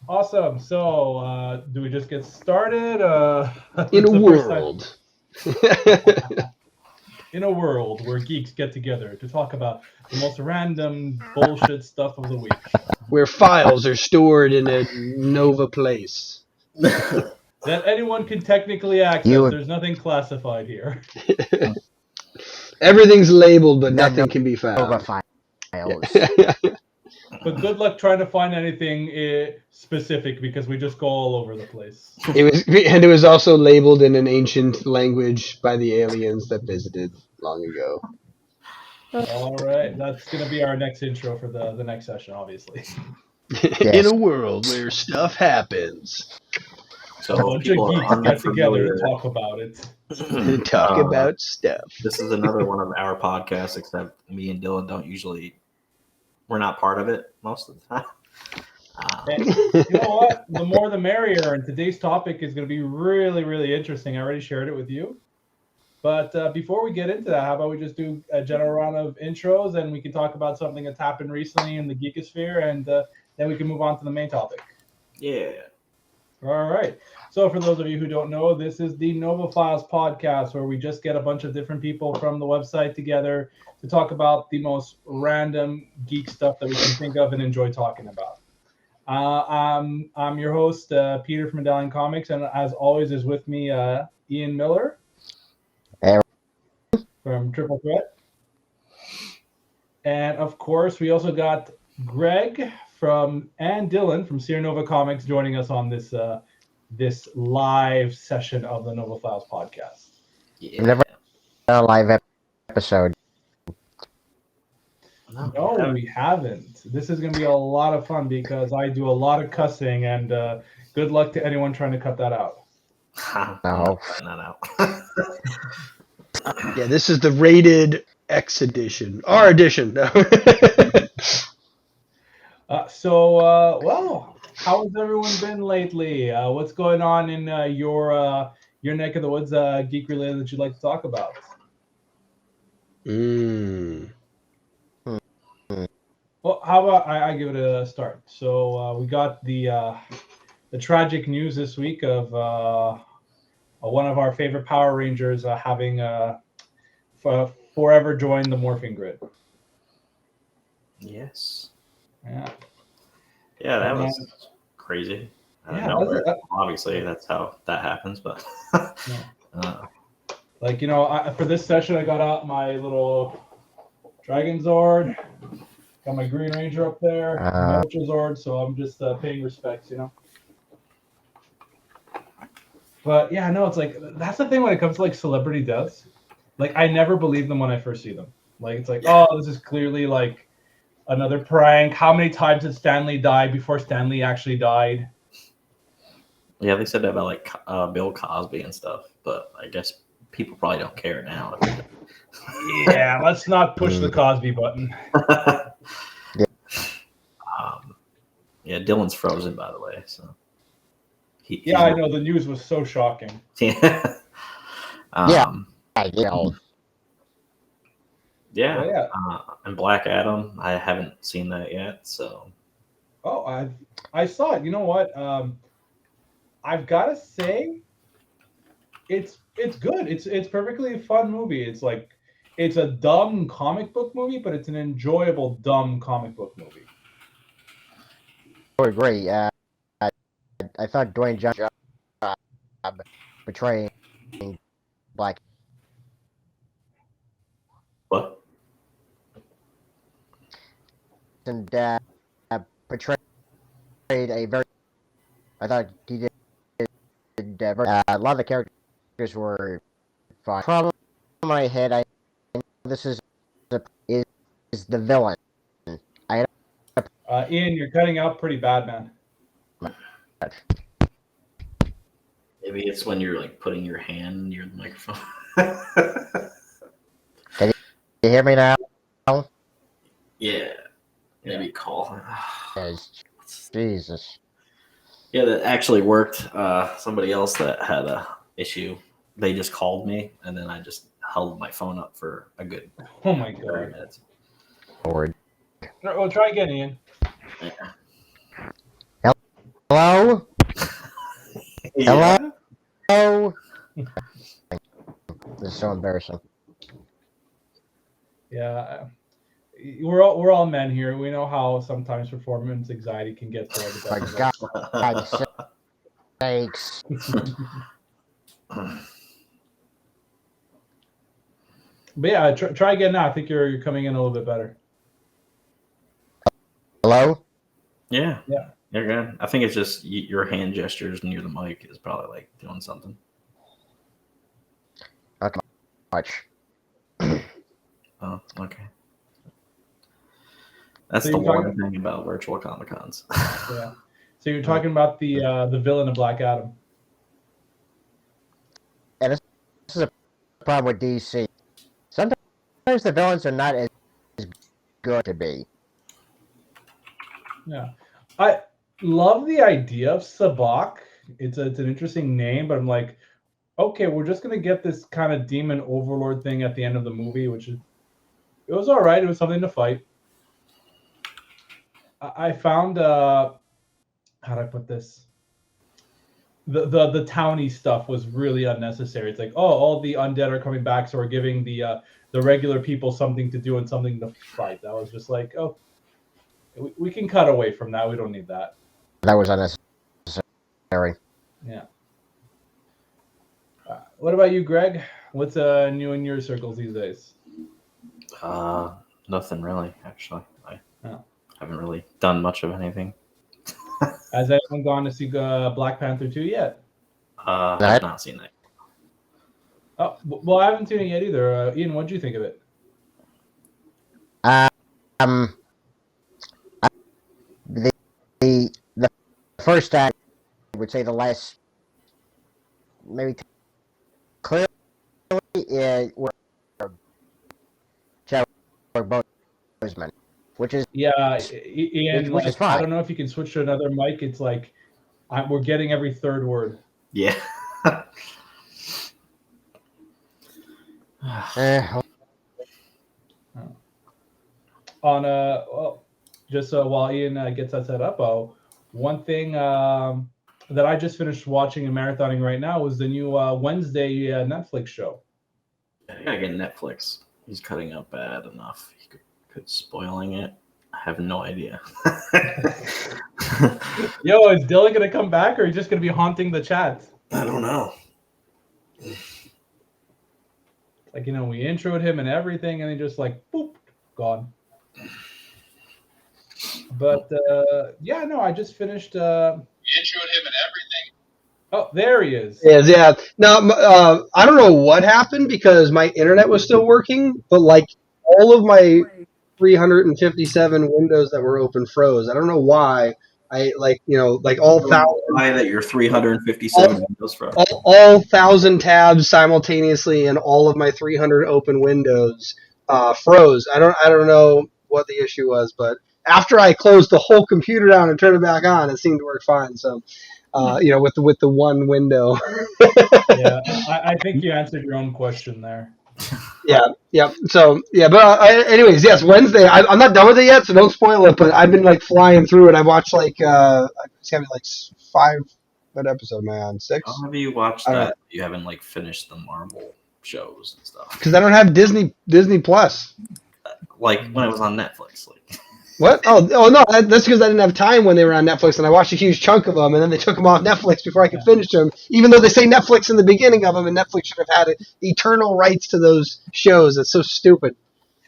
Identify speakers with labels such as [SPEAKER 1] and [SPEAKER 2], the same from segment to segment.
[SPEAKER 1] Awesome. So, do we just get started?
[SPEAKER 2] In a
[SPEAKER 1] It's the first time
[SPEAKER 2] world.
[SPEAKER 1] in a world where geeks get together to talk about the most random bullshit stuff of the week.
[SPEAKER 2] Where files are stored in a Nova place.
[SPEAKER 1] That anyone can technically access.
[SPEAKER 3] You
[SPEAKER 1] There's nothing classified here.
[SPEAKER 2] Everything's labeled, but
[SPEAKER 3] the
[SPEAKER 2] nothing can be
[SPEAKER 3] Nova
[SPEAKER 2] found.
[SPEAKER 3] files.
[SPEAKER 1] But good luck trying to find anything specific because we just go all over the place.
[SPEAKER 2] It was also labeled in an ancient language by the aliens that visited long ago.
[SPEAKER 1] All right, that's gonna be our next intro for the next session, obviously.
[SPEAKER 2] In
[SPEAKER 3] Yes.
[SPEAKER 2] a world where stuff happens.
[SPEAKER 1] A
[SPEAKER 4] So
[SPEAKER 1] bunch of
[SPEAKER 4] people
[SPEAKER 1] geeks
[SPEAKER 4] are
[SPEAKER 1] get together to
[SPEAKER 4] unfamiliar.
[SPEAKER 1] talk about it.
[SPEAKER 2] Talk about stuff.
[SPEAKER 4] This is another one of our podcasts, except me and Dillon don't usually. We're not part of it most of the time.
[SPEAKER 1] And you know what? The more the merrier. And today's topic is going to be really, really interesting. I already shared it with you. But before we get into that, how about we just do a general round of intros and we can talk about something that's happened recently in the geekosphere, and then we can move on to the main topic.
[SPEAKER 4] Yeah.
[SPEAKER 1] All right. So for those of you who don't know, this is the Nova Files podcast, where we just get a bunch of different people from the website together to talk about the most random geek stuff that we can think of and enjoy talking about. I'm your host, Peter from Medallion Comics, and as always is with me Ian Miller
[SPEAKER 3] Hey.
[SPEAKER 1] from Triple Threat. And of course, we also got Greg and Dillon from SeerNova Comics joining us on this this live session of the Nova Files podcast.
[SPEAKER 4] Yeah.
[SPEAKER 3] We've never done a live episode.
[SPEAKER 1] No, we haven't. This is going to be a lot of fun because I do a lot of cussing, and good luck to anyone trying to cut that out.
[SPEAKER 4] I'm
[SPEAKER 3] No.
[SPEAKER 4] not cutting that out.
[SPEAKER 2] Yeah, this is the rated X edition. R edition. No.
[SPEAKER 1] Well, how has everyone been lately? What's going on in your neck of the woods, geek related, that you'd like to talk about? Well, how about I give it a start? So we got the tragic news this week of one of our favorite Power Rangers having forever joined the morphing grid.
[SPEAKER 4] Yes.
[SPEAKER 1] Yeah.
[SPEAKER 4] Yeah, that was crazy.
[SPEAKER 1] Yeah,
[SPEAKER 4] Obviously, that's how that happens, but
[SPEAKER 1] like, you know, for this session, I got out my little Dragon Zord, got my Green Ranger up there, my Ultra Zord, so I'm just paying respects, you know. But yeah, no, it's like that's the thing when it comes to like celebrity deaths. Like, I never believe them when I first see them. Like, it's like, oh, this is clearly like another prank. How many times did Stanley die before Stanley actually died?
[SPEAKER 4] yeah, they said that about like Bill Cosby and stuff, but I guess people probably don't care now.
[SPEAKER 1] Yeah, let's not push the Cosby button.
[SPEAKER 4] Yeah, Dylan's frozen, by the way. So
[SPEAKER 1] I know, the news was so shocking.
[SPEAKER 4] Yeah.
[SPEAKER 3] Yeah. Yeah.
[SPEAKER 4] Yeah. And Black Adam, I haven't seen that yet. So.
[SPEAKER 1] Oh, I saw it. You know what? I've got to say, it's good. It's perfectly fun movie. It's like, it's a dumb comic book movie, but it's an enjoyable dumb comic book movie.
[SPEAKER 3] I agree. I thought Dwayne Johnson portraying Black.
[SPEAKER 4] What?
[SPEAKER 3] And portrayed a very. I thought he did. A lot of the characters were fine. Problem in my head, I know this is the villain.
[SPEAKER 1] Ian, you're cutting out pretty bad, man.
[SPEAKER 4] Maybe it's when you're like putting your hand near the microphone.
[SPEAKER 3] Can you hear me now?
[SPEAKER 4] Yeah. Maybe call.
[SPEAKER 3] Jesus.
[SPEAKER 4] Yeah, that actually worked. Somebody else that had a issue, they just called me, and then I just held my phone up for a good
[SPEAKER 1] Oh my
[SPEAKER 4] 30
[SPEAKER 1] god.
[SPEAKER 4] minutes.
[SPEAKER 3] Lord.
[SPEAKER 1] Well, try again, Ian.
[SPEAKER 4] Yeah.
[SPEAKER 3] Hello?
[SPEAKER 4] Yeah.
[SPEAKER 3] Hello? This is so embarrassing.
[SPEAKER 1] Yeah, we're all men here. We know how sometimes performance anxiety can get to the
[SPEAKER 3] My
[SPEAKER 1] best of us.
[SPEAKER 3] God's sakes.
[SPEAKER 1] But yeah, try again now. I think you're coming in a little bit better.
[SPEAKER 3] Hello?
[SPEAKER 4] Yeah.
[SPEAKER 1] Yeah.
[SPEAKER 4] You're good. I think it's just your hand gestures near the mic is probably like doing something.
[SPEAKER 3] Okay. Much.
[SPEAKER 4] Oh, okay. That's
[SPEAKER 1] So
[SPEAKER 4] the
[SPEAKER 1] you're
[SPEAKER 4] one
[SPEAKER 1] talking-
[SPEAKER 4] thing about virtual Comic Cons.
[SPEAKER 1] Yeah. So you're talking about the villain of Black Adam.
[SPEAKER 3] And this is a problem with DC. Sometimes the villains are not as good to be.
[SPEAKER 1] Yeah, I love the idea of Sabak. It's an interesting name, but I'm like, okay, we're just gonna get this kind of demon overlord thing at the end of the movie, which is it was all right. It was something to fight. I found how do I put this? The towny stuff was really unnecessary. It's like, oh, all the undead are coming back, so we're giving the regular people something to do and something to fight. That was just like, oh, we can cut away from that. We don't need that.
[SPEAKER 3] That was unnecessary.
[SPEAKER 1] Yeah. What about you, Greg? What's new in your circles these days?
[SPEAKER 4] Nothing really, actually. I
[SPEAKER 1] Oh.
[SPEAKER 4] haven't really done much of anything.
[SPEAKER 1] Has anyone gone to see Black Panther 2 yet?
[SPEAKER 4] I've not seen it.
[SPEAKER 1] Oh, well, I haven't seen it yet either. Ian, what did you think of it?
[SPEAKER 3] The first act, I would say the last, maybe clearly, were Chadwick Boseman, which is
[SPEAKER 1] Yeah, Ian,
[SPEAKER 3] which is fine.
[SPEAKER 1] I don't know if you can switch to another mic. It's like we're getting every third word.
[SPEAKER 4] Yeah.
[SPEAKER 1] On well, just while Ian gets that set up, one thing that I just finished watching and marathoning right now was the new Wednesday Netflix show.
[SPEAKER 4] I gotta get Netflix. He's cutting out bad enough. He could spoiling it. I have no idea.
[SPEAKER 1] Yo, is Dillon gonna come back, or are you just gonna be haunting the chat?
[SPEAKER 4] I don't know.
[SPEAKER 1] Like, we introed him and everything, and he just like boop, gone. But yeah, no, I just finished. Introed him and everything. Oh, there he is.
[SPEAKER 2] Yeah. Now, I don't know what happened because my internet was still working, but like all of my 357 windows that were open froze. I don't know why. I all
[SPEAKER 4] Why that you're 357 windows from?
[SPEAKER 2] all 1,000 tabs simultaneously and all of my 300 open windows froze. I don't know what the issue was, but after I closed the whole computer down and turned it back on, it seemed to work fine. So, with the one window.
[SPEAKER 1] Yeah, I think you answered your own question there.
[SPEAKER 2] Yeah. So, yeah, but anyways, yes, Wednesday. I'm not done with it yet, so don't spoil it. But I've been like flying through it. I watched like it's gonna be like 5. What episode am I on? 6?
[SPEAKER 4] How have you watched that? You haven't like finished the Marvel shows and stuff.
[SPEAKER 2] Because I don't have Disney Plus.
[SPEAKER 4] Like when it was on Netflix, like.
[SPEAKER 2] What? Oh no, that's because I didn't have time when they were on Netflix, and I watched a huge chunk of them, and then they took them off Netflix before I could finish them. Even though they say Netflix in the beginning of them, and Netflix should have had eternal rights to those shows. It's so stupid.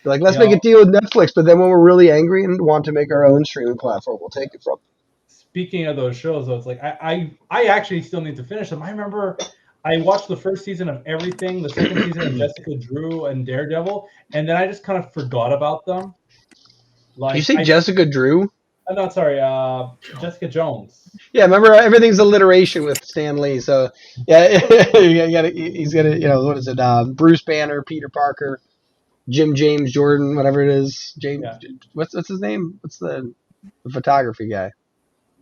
[SPEAKER 2] They're like, let's make a deal with Netflix, but then when we're really angry and want to make our own streaming platform, we'll take it from them.
[SPEAKER 1] Speaking of those shows, though, it's like I actually still need to finish them. I remember I watched the first season of everything, the second season of Jessica Drew and Daredevil, and then I just kind of forgot about them. Like,
[SPEAKER 2] Did you say Jessica Drew?
[SPEAKER 1] I'm not sorry, Jessica Jones.
[SPEAKER 2] Yeah, remember everything's alliteration with Stan Lee. So yeah, he's gonna what is it? Bruce Banner, Peter Parker, Jim James Jordan, whatever it is. James, what's his name? What's the photography guy? Or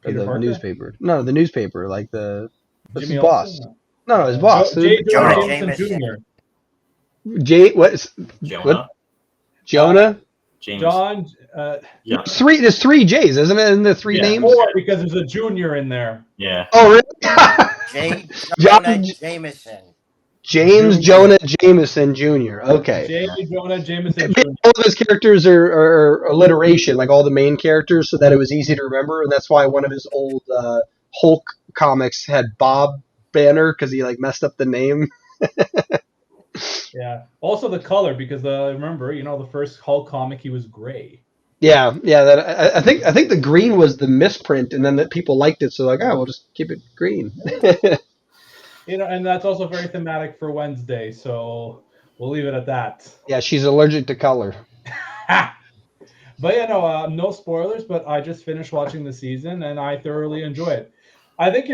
[SPEAKER 1] Peter
[SPEAKER 2] the
[SPEAKER 1] Parker?
[SPEAKER 2] newspaper? No, the newspaper. Like what's
[SPEAKER 1] Jimmy
[SPEAKER 2] his boss?
[SPEAKER 1] Olsen?
[SPEAKER 2] No, his boss.
[SPEAKER 1] J.
[SPEAKER 3] Jonah
[SPEAKER 1] Jameson
[SPEAKER 3] Jameson.
[SPEAKER 1] Jr.
[SPEAKER 2] What?
[SPEAKER 4] Jonah.
[SPEAKER 2] Jonah?
[SPEAKER 4] James.
[SPEAKER 1] John.
[SPEAKER 4] Yeah.
[SPEAKER 2] There's three J's, isn't it? In the three
[SPEAKER 4] Yeah.
[SPEAKER 2] names?
[SPEAKER 1] 4 because there's a junior in there.
[SPEAKER 4] Yeah.
[SPEAKER 2] Oh, really?
[SPEAKER 3] Jonah Jameson.
[SPEAKER 2] James
[SPEAKER 1] Junior.
[SPEAKER 2] Jonah Jameson Jr. Okay.
[SPEAKER 1] J. Jonah Jameson
[SPEAKER 2] Maybe
[SPEAKER 1] Jr.
[SPEAKER 2] all of his characters are alliteration, like all the main characters, so that it was easy to remember, and that's why one of his old Hulk comics had Bob Banner because he like messed up the name.
[SPEAKER 1] Yeah. Also the color, because remember, the first Hulk comic, he was gray.
[SPEAKER 2] Yeah. That I think the green was the misprint, and then that people liked it, so like, we'll just keep it green.
[SPEAKER 1] And that's also very thematic for Wednesday, so we'll leave it at that.
[SPEAKER 2] Yeah, she's allergic to color.
[SPEAKER 1] But no spoilers, but I just finished watching the season and I thoroughly enjoy it. I think,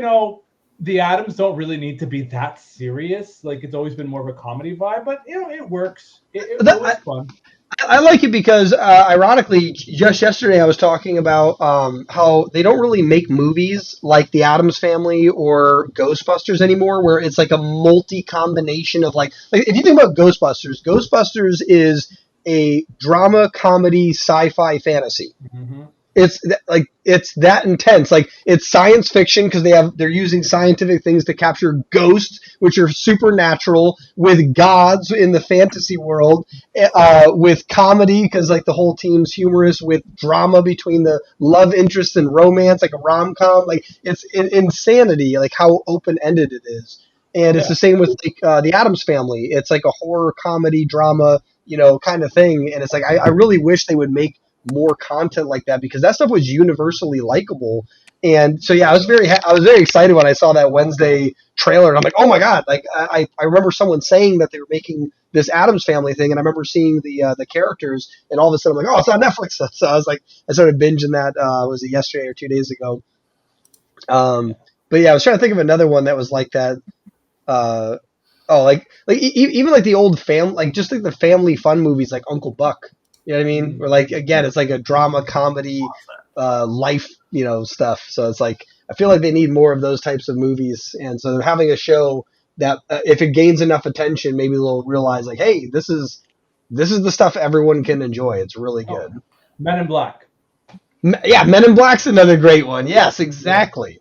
[SPEAKER 1] the Addams don't really need to be that serious. Like, it's always been more of a comedy vibe, but it works. It was fun.
[SPEAKER 2] I like it because, ironically, just yesterday I was talking about how they don't really make movies like The Addams Family or Ghostbusters anymore, where it's like a multi-combination of like if you think about Ghostbusters is a drama, comedy, sci-fi, fantasy.
[SPEAKER 1] Mm-hmm.
[SPEAKER 2] It's that intense. Like, it's science fiction because they're using scientific things to capture ghosts, which are supernatural, with gods in the fantasy world, with comedy because like the whole team's humorous, with drama between the love interest and romance, like a rom-com. Like, it's insanity, like how open-ended it is. And it's the same with like the Addams Family. It's like a horror comedy drama, kind of thing. And it's like I really wish they would make more content like that because that stuff was universally likable. And so I was very excited when I saw that Wednesday trailer, and I'm like, oh my god! Like I remember someone saying that they were making this Addams Family thing, and I remember seeing the characters, and all of a sudden I'm like, oh, it's on Netflix. So I was like, I started binging that. Was it yesterday or 2 days ago? But yeah, I was trying to think of another one that was like that. Even like the old family, like just like the family fun movies, like Uncle Buck. You know what I mean? Where like again, it's like a drama, comedy, life, stuff. So it's like I feel like they need more of those types of movies, and so they're having a show that if it gains enough attention, maybe they'll realize like, hey, this is the stuff everyone can enjoy. It's really good.
[SPEAKER 1] Men in Black.
[SPEAKER 2] Yeah, Men in Black's another great one. Yes, exactly.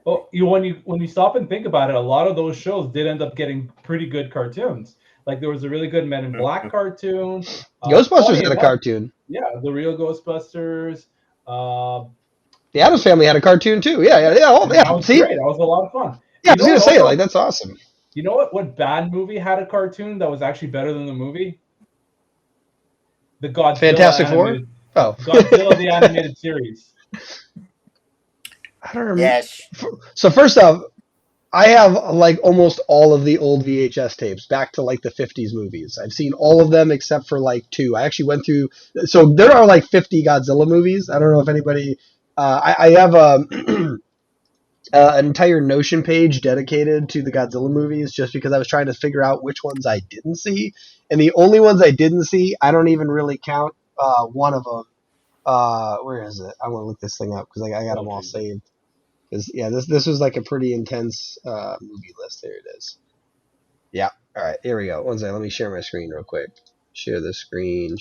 [SPEAKER 1] Well, when you stop and think about it, a lot of those shows did end up getting pretty good cartoons. Like, there was a really good Men in Black cartoon.
[SPEAKER 2] Ghostbusters had a cartoon.
[SPEAKER 1] Yeah, the real Ghostbusters.
[SPEAKER 2] The Addams Family had a cartoon too. Yeah.
[SPEAKER 1] That was great. That was a lot of fun.
[SPEAKER 2] Yeah, I was gonna say, like, that's awesome.
[SPEAKER 1] You know what bad movie had a cartoon that was actually better than the movie? The Godzilla
[SPEAKER 2] Fantastic Four? Oh.
[SPEAKER 1] Godzilla the animated series.
[SPEAKER 2] I don't remember.
[SPEAKER 3] Yes.
[SPEAKER 2] So first off, I have like almost all of the old VHS tapes back to like the 50s movies. I've seen all of them except for like 2. I actually went through. So there are like 50 Godzilla movies. I don't know if anybody. I have an entire Notion page dedicated to the Godzilla movies just because I was trying to figure out which ones I didn't see, and the only ones I didn't see, I don't even really count one of them. Where is it? I want to look this thing up because I got them all saved. Yeah, this was like a pretty intense movie list. There it is. Yeah. All right. Here we go. One second. Let me share my screen real quick. Share the screen.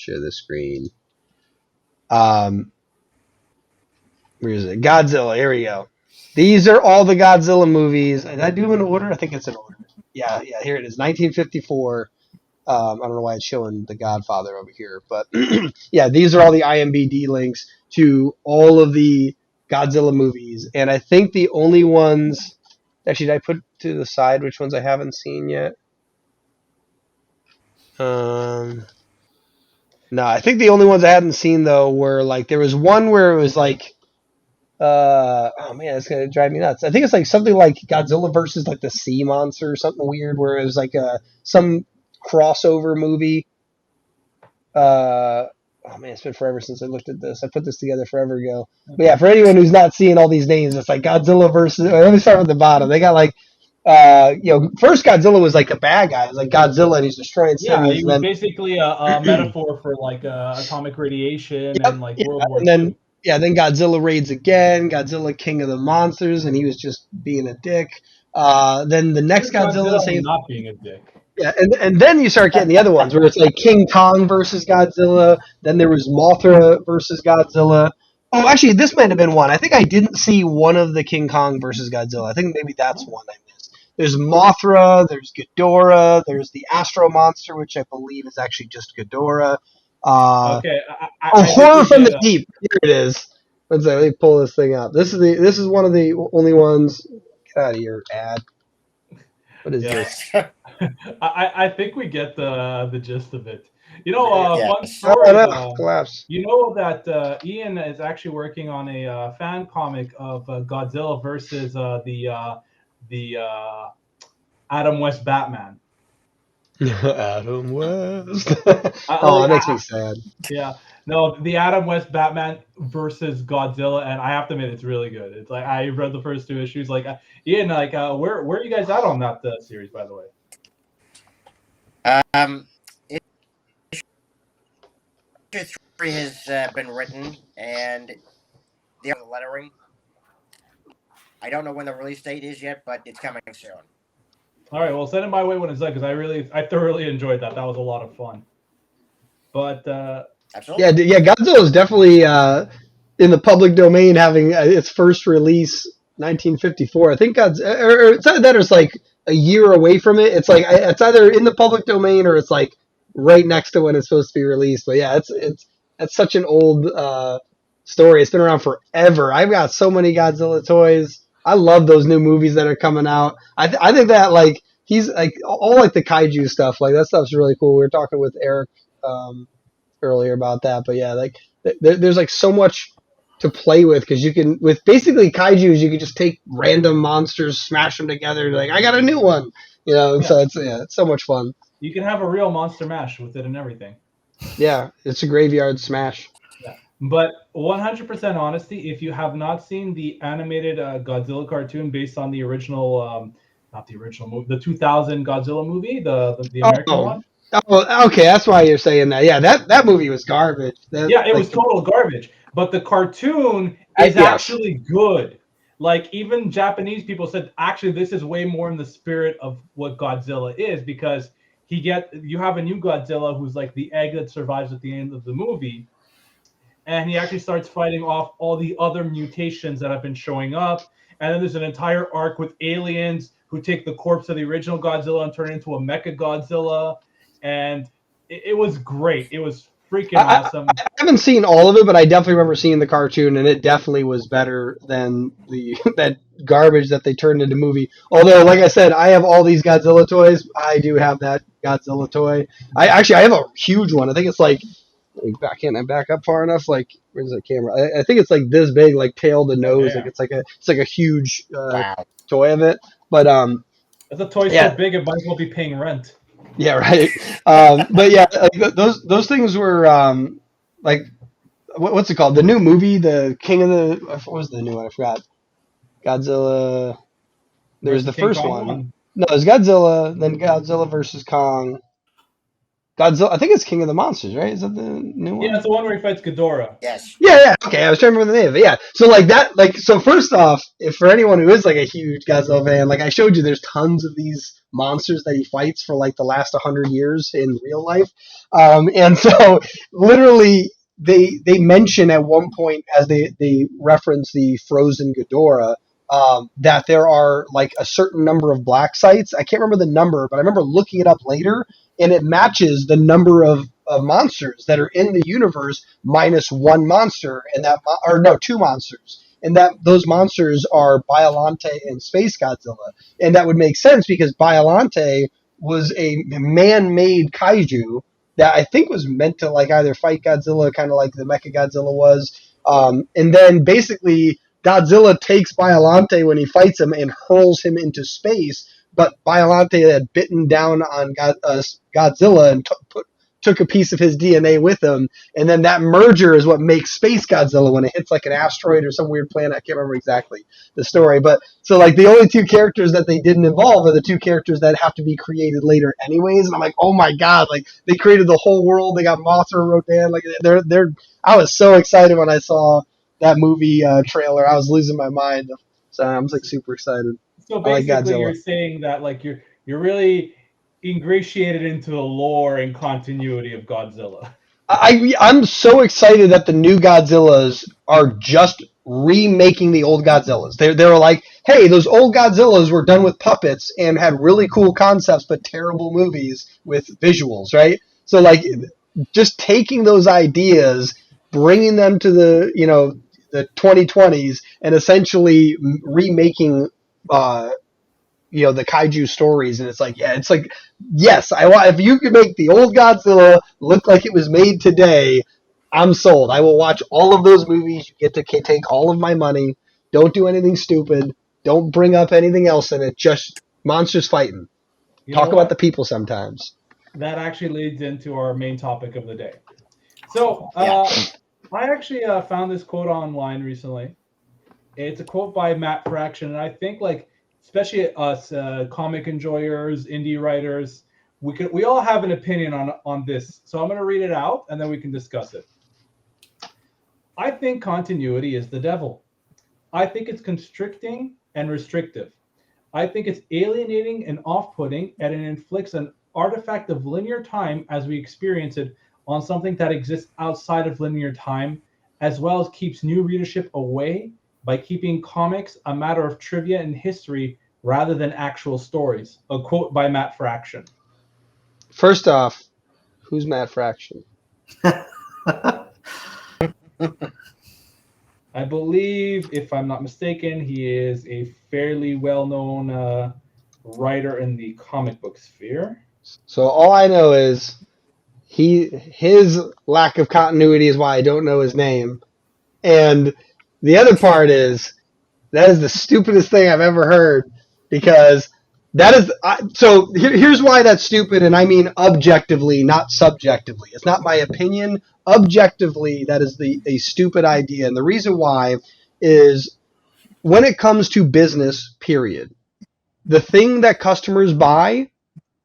[SPEAKER 2] Where is it? Godzilla. Here we go. These are all the Godzilla movies. Did I do them in order? I think it's in order. Yeah. Here it is. 1954. I don't know why it's showing The Godfather over here, but yeah, these are all the IMDb links to all of the Godzilla movies, and I think the only ones, actually, did I put to the side which ones I haven't seen yet? No, I think the only ones I hadn't seen though were like there was one where it was like, oh man, it's gonna drive me nuts. I think it's like something like Godzilla versus like the Sea Monster or something weird, where it was like some crossover movie. Oh man, it's been forever since I looked at this. I put this together forever ago. But yeah, for anyone who's not seeing all these names, it's like Godzilla versus. Let me start with the bottom. They got like, first Godzilla was like a bad guy. It was like Godzilla, and he's destroying cities.
[SPEAKER 1] Yeah, he was basically a metaphor for like atomic radiation and like World War II.
[SPEAKER 2] Yeah, then Godzilla raids again. Godzilla, King of the Monsters, and he was just being a dick. Then the next Godzilla
[SPEAKER 1] not being a dick.
[SPEAKER 2] Yeah, and then you start getting the other ones where it's like King Kong versus Godzilla. Then there was Mothra versus Godzilla. Oh, actually, this might have been one. I think I didn't see one of the King Kong versus Godzilla. I think maybe that's one I missed. There's Mothra. There's Ghidorah. There's the Astro Monster, which I believe is actually just Ghidorah.
[SPEAKER 1] Okay, I think
[SPEAKER 2] Horror
[SPEAKER 1] we
[SPEAKER 2] from
[SPEAKER 1] get
[SPEAKER 2] the Deep. Here it is. Let me pull this thing up. This is one of the only ones. Get out of here, ad. What is
[SPEAKER 1] yeah.
[SPEAKER 2] this?
[SPEAKER 1] I think we get the gist of it. You know,
[SPEAKER 3] Yes.
[SPEAKER 1] fun story.
[SPEAKER 2] Collapse.
[SPEAKER 1] You know that Ian is actually working on a fan comic of Godzilla versus the Adam West Batman.
[SPEAKER 2] Adam West.
[SPEAKER 1] I,
[SPEAKER 2] Oh,
[SPEAKER 1] like,
[SPEAKER 2] that makes me sad.
[SPEAKER 1] Yeah, no, the Adam West Batman versus Godzilla, and I have to admit, it's really good. It's like I read the first 2 issues. Like Ian, like where are you guys at on that series, by the way?
[SPEAKER 3] Issue 3 has been written, and the lettering. I don't know when the release date is yet, but it's coming soon.
[SPEAKER 1] All right, well, send it my way when it's done because I thoroughly enjoyed that. That was a lot of fun. But
[SPEAKER 3] Absolutely.
[SPEAKER 2] Yeah, Godzilla is definitely in the public domain, having its first release 1954. I think or it's either that or it's like a year away from it. It's like it's either in the public domain or it's like right next to when it's supposed to be released. But yeah, it's such an old story. It's been around forever. I've got so many Godzilla toys. I love those new movies that are coming out. I think that like he's like all like the kaiju stuff. Like that stuff's really cool. We were talking with Eric earlier about that, but yeah, like there's like so much to play with because you can with basically kaijus you can just take random monsters, smash them together. Like I got a new one, you know. And so it's so much fun.
[SPEAKER 1] you can have a real monster mash with it and everything.
[SPEAKER 2] Yeah, it's a graveyard smash.
[SPEAKER 1] Yeah, but 100% honesty, if you have not seen the animated Godzilla cartoon based on the original, not the original movie, the 2000 Godzilla movie, the American one.
[SPEAKER 2] Oh, okay, that's why you're saying that. Yeah, that movie was garbage.
[SPEAKER 1] Yeah, it was total garbage. But the cartoon is actually good. Like even Japanese people said, actually, this is way more in the spirit of what Godzilla is because you have a new Godzilla who's like the egg that survives at the end of the movie, and he actually starts fighting off all the other mutations that have been showing up. And then there's an entire arc with aliens who take the corpse of the original Godzilla and turn it into a Mecha Godzilla. And it was great. It was freaking awesome.
[SPEAKER 2] I haven't seen all of it, but I definitely remember seeing the cartoon, and it definitely was better than that garbage that they turned into movie. Although, like I said, I have all these Godzilla toys. I do have that Godzilla toy. I have a huge one. I think it's like can't I back up far enough? Like where's the camera? I think it's like this big, like tail to nose.
[SPEAKER 1] Yeah.
[SPEAKER 2] Like it's like a huge
[SPEAKER 3] Wow.
[SPEAKER 2] toy of it. But
[SPEAKER 1] it's a toy so big it might as well be paying rent.
[SPEAKER 2] Yeah, right. But yeah, like those things were like what's it called? The new movie, the King of the what was the new one? I forgot. Godzilla. There's the first one. No, it's Godzilla, then Godzilla versus Kong. Godzilla. I think it's King of the Monsters, right? Is that the new one?
[SPEAKER 1] Yeah, it's the one where he fights Ghidorah.
[SPEAKER 3] Yes.
[SPEAKER 2] Yeah. Okay, I was trying to remember the name of it. Yeah. So like that, like so. First off, if for anyone who is like a huge Godzilla fan, like I showed you, there's tons of these monsters that he fights for like the last 100 years in real life, and so literally they mention at one point as they reference the frozen Ghidorah. That there are like a certain number of black sites. I can't remember the number, but I remember looking it up later, and it matches the number of monsters that are in the universe minus one monster, and two monsters, and that those monsters are Biollante and Space Godzilla, and that would make sense because Biollante was a man-made kaiju that I think was meant to like either fight Godzilla, kind of like the Mecha Godzilla was, and then basically Godzilla takes Biollante when he fights him and hurls him into space, but Biollante had bitten down on Godzilla and took a piece of his DNA with him, and then that merger is what makes Space Godzilla when it hits like an asteroid or some weird planet. I can't remember exactly the story, but so like the only two characters that they didn't involve are the two characters that have to be created later anyways, and I'm like, oh my god, like they created the whole world. They got Mothra, Rodan, like they're. I was so excited when I saw that movie trailer. I was losing my mind. So I'm like super excited.
[SPEAKER 1] So basically, you're saying that like you're really ingratiated into the lore and continuity of Godzilla.
[SPEAKER 2] I'm so excited that the new Godzillas are just remaking the old Godzillas. They're like, hey, those old Godzillas were done with puppets and had really cool concepts, but terrible movies with visuals, right? So like, just taking those ideas, bringing them to the 2020s, and essentially remaking the kaiju stories, and it's like, yes, I want. If you could make the old Godzilla look like it was made today, I'm sold. I will watch all of those movies. You get to take all of my money. Don't do anything stupid. Don't bring up anything else in it. Just monsters fighting. Talk about the people sometimes.
[SPEAKER 1] That actually leads into our main topic of the day. So I actually found this quote online recently. It's a quote by Matt Fraction, and I think especially us comic enjoyers, indie writers, we all have an opinion on this. So I'm going to read it out, and then we can discuss it. I think continuity is the devil. I think it's constricting and restrictive. I think it's alienating and off-putting, and it inflicts an artifact of linear time as we experience it on something that exists outside of linear time, as well as keeps new readership away by keeping comics a matter of trivia and history rather than actual stories. A quote by Matt Fraction.
[SPEAKER 2] First off, who's Matt Fraction?
[SPEAKER 1] I believe, if I'm not mistaken, he is a fairly well-known writer in the comic book sphere.
[SPEAKER 2] So all I know is his lack of continuity is why I don't know his name. And the other part is that is the stupidest thing I've ever heard, because that is so here's why that's stupid, and I mean objectively, not subjectively. It's not my opinion. Objectively, that is a stupid idea. And the reason why is when it comes to business, period, the thing that customers buy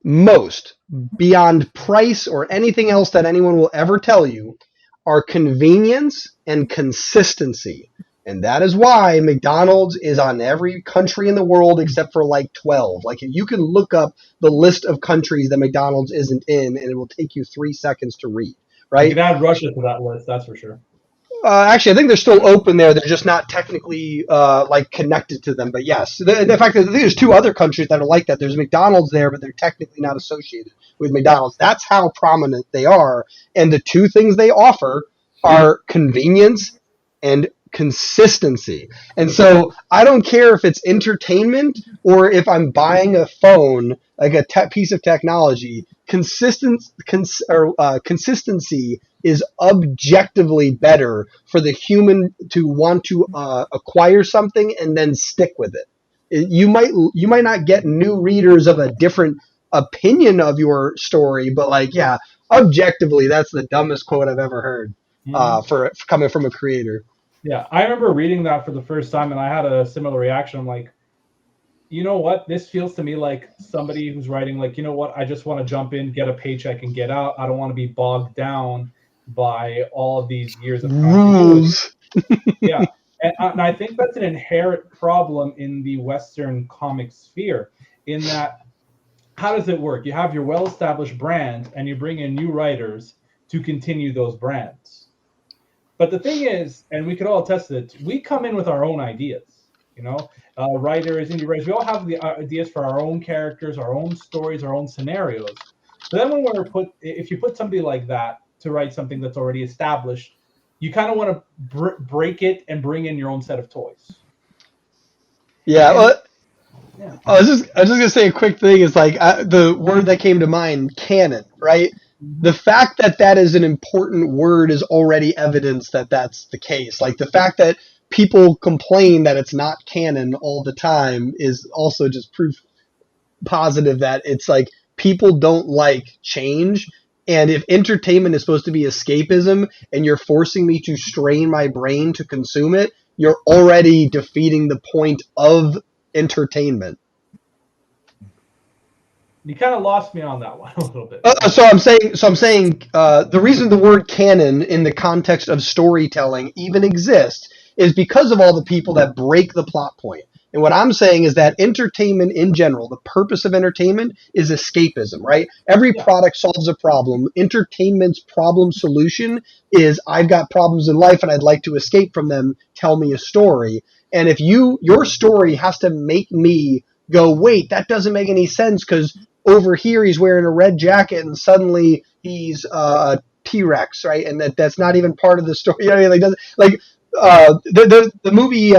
[SPEAKER 2] most, beyond price or anything else that anyone will ever tell you, are convenience and consistency. And that is why McDonald's is on every country in the world except for 12. You can look up the list of countries that McDonald's isn't in, and it will take you 3 seconds to read. Right?
[SPEAKER 1] You can add Russia to that list, that's for sure.
[SPEAKER 2] Actually, I think they're still open there. They're just not technically connected to them. But yes, the fact that there's 2 other countries that are like that. There's McDonald's there, but they're technically not associated with McDonald's. That's how prominent they are. And the 2 things they offer are convenience and consistency. And so I don't care if it's entertainment or if I'm buying a phone, like a piece of technology. Consistency is objectively better for the human to want to acquire something and then stick with it. You might not get new readers of a different opinion of your story, but objectively, that's the dumbest quote I've ever heard for coming from a creator.
[SPEAKER 1] Yeah, I remember reading that for the first time, and I had a similar reaction. I'm like, you know what? This feels to me like somebody who's writing, you know what? I just want to jump in, get a paycheck, and get out. I don't want to be bogged down by all of these years of
[SPEAKER 2] rules.
[SPEAKER 1] Yeah, and I think that's an inherent problem in the Western comic sphere, in that, how does it work? You have your well-established brand, and you bring in new writers to continue those brands. But the thing is, and we could all attest to it, we come in with our own ideas. Writers, indie writers, we all have the ideas for our own characters, our own stories, our own scenarios. So then if you put somebody like that to write something that's already established, you kind of want to break it and bring in your own set of toys.
[SPEAKER 2] Yeah. I was just gonna say a quick thing. Is the word that came to mind, canon, right? The fact that is an important word is already evidence that that's the case. The fact that people complain that it's not canon all the time is also just proof positive that it's people don't like change. And if entertainment is supposed to be escapism and you're forcing me to strain my brain to consume it, you're already defeating the point of entertainment.
[SPEAKER 1] You kind of lost me on that one a little bit.
[SPEAKER 2] So I'm saying the reason the word canon in the context of storytelling even exists is because of all the people that break the plot point. And what I'm saying is that entertainment in general, the purpose of entertainment is escapism, right? Every product solves a problem. Entertainment's problem solution is I've got problems in life and I'd like to escape from them. Tell me a story. And if your story has to make me go, wait, that doesn't make any sense because over here he's wearing a red jacket and suddenly he's a T-Rex, right? And that's not even part of the story. You know what I mean? The movie,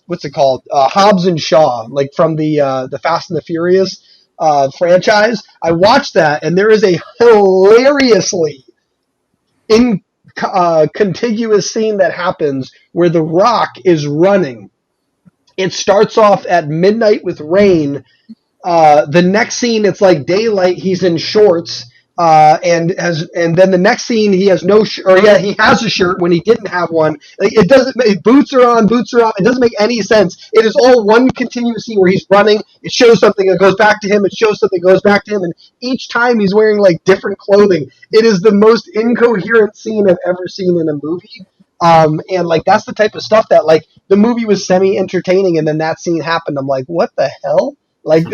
[SPEAKER 2] what's it called? Hobbs and Shaw, like from the Fast and the Furious franchise. I watched that, and there is a hilariously contiguous scene that happens where The Rock is running. It starts off at midnight with rain. The next scene, it's like daylight. He's in shorts. And then the next scene he has no he has a shirt when he didn't have one. Like it doesn't boots are on. It doesn't make any sense. It is all one continuous scene where he's running. It shows something, it goes back to him. It shows something, it goes back to him, and each time he's wearing like different clothing. It is the most incoherent scene I've ever seen in a movie. And like that's the type of stuff that like the movie was semi entertaining, and then that scene happened. I'm like, what the hell? Like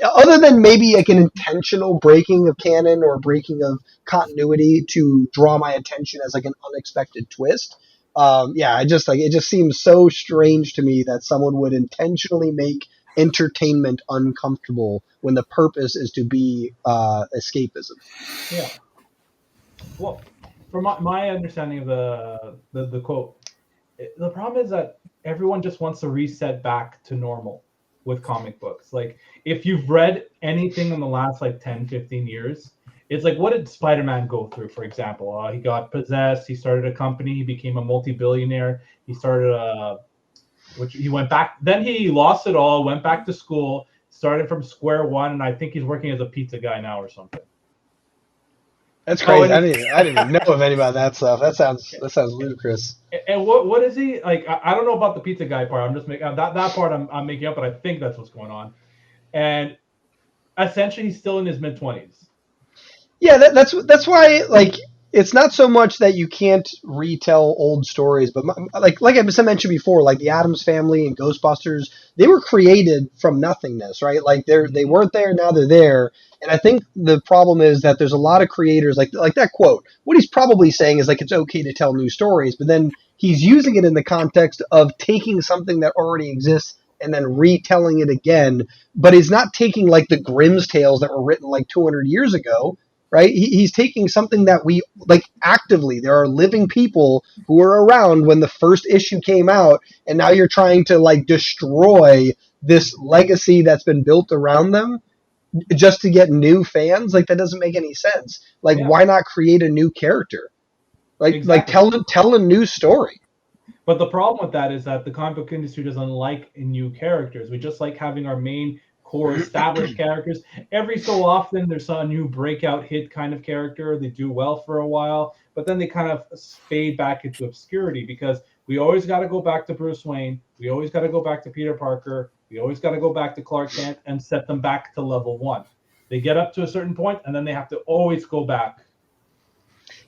[SPEAKER 2] other than maybe like an intentional breaking of canon or breaking of continuity to draw my attention as like an unexpected twist. I just like it just seems so strange to me that someone would intentionally make entertainment uncomfortable when the purpose is to be escapism.
[SPEAKER 1] Yeah. Well, from my understanding of the quote, the problem is that everyone just wants to reset back to normal with comic books. Like if you've read anything in the last like 10, 15 years, it's like, what did Spider-Man go through, for example? He got possessed. He started a company. He became a multi-billionaire. He started which he went back. Then he lost it all, went back to school, started from square one. And I think he's working as a pizza guy now or something.
[SPEAKER 2] That's crazy. I didn't even know of any about that stuff. That sounds ludicrous.
[SPEAKER 1] And what is he like? I don't know about the pizza guy part. I'm just making that part. I'm making up, but I think that's what's going on. And essentially, he's still in his mid-20s.
[SPEAKER 2] Yeah, that's why like it's not so much that you can't retell old stories, but like I mentioned before, like the Addams Family and Ghostbusters, they were created from nothingness, right? Like they weren't there, now they're there. And I think the problem is that there's a lot of creators like that quote. What he's probably saying is like it's okay to tell new stories, but then he's using it in the context of taking something that already exists and then retelling it again. But he's not taking like the Grimm's tales that were written like 200 years ago. Right? He's taking something that we like actively. There are living people who were around when the first issue came out, and now you're trying to like destroy this legacy that's been built around them just to get new fans. Like that doesn't make any sense. Like why not create a new character? Like exactly. like tell a new story.
[SPEAKER 1] But the problem with that is that the comic book industry doesn't like new characters. We just like having our main core established characters. Every so often there's a new breakout hit kind of character. They do well for a while, but then they kind of fade back into obscurity because we always got to go back to Bruce Wayne. We always got to go back to Peter Parker. We always got to go back to Clark Kent and set them back to level one. They get up to a certain point and then they have to always go back.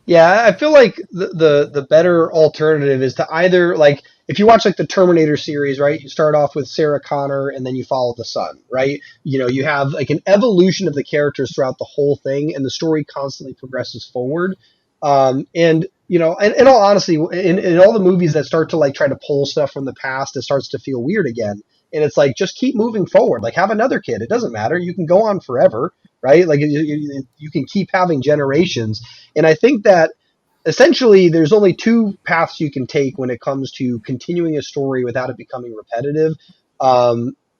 [SPEAKER 2] Yeah, I feel like the better alternative is to either like if you watch like the Terminator series, right? You start off with Sarah Connor and then you follow the son, right? You know, you have like an evolution of the characters throughout the whole thing, and the story constantly progresses forward. And you know, in all honesty, in all the movies that start to like try to pull stuff from the past, it starts to feel weird again. And it's like just keep moving forward. Like have another kid. It doesn't matter. You can go on forever. Right? Like you can keep having generations. And I think that essentially there's only two paths you can take when it comes to continuing a story without it becoming repetitive.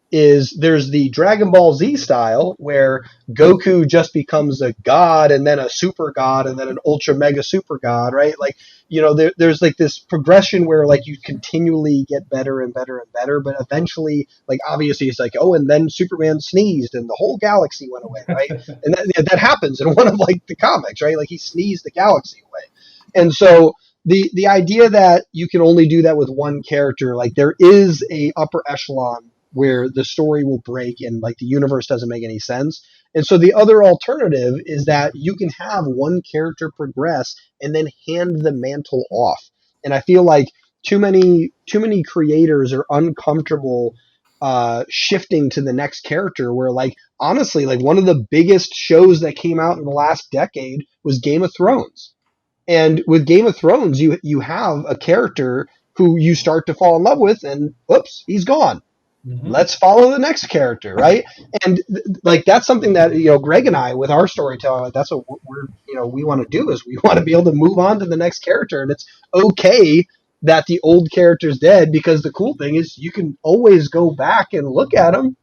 [SPEAKER 2] Is there's the Dragon Ball Z style where Goku just becomes a god and then a super god and then an ultra mega super god, right? Like, you know, there's like this progression where like you continually get better and better and better, but eventually, like obviously it's like, oh, and then Superman sneezed and the whole galaxy went away, right? And that happens in one of like the comics, right? Like he sneezed the galaxy away. And so the idea that you can only do that with one character, like there is a upper echelon where the story will break and like the universe doesn't make any sense. And so the other alternative is that you can have one character progress and then hand the mantle off. And I feel like too many creators are uncomfortable shifting to the next character. Where like honestly, like one of the biggest shows that came out in the last decade was Game of Thrones. And with Game of Thrones, you have a character who you start to fall in love with, and oops, he's gone.
[SPEAKER 1] Mhm.
[SPEAKER 2] Let's follow the next character, right? And like that's something that Greg and I, with our storytelling, like, that's what we want to do is we want to be able to move on to the next character, and it's okay that the old character's dead because the cool thing is you can always go back and look at them.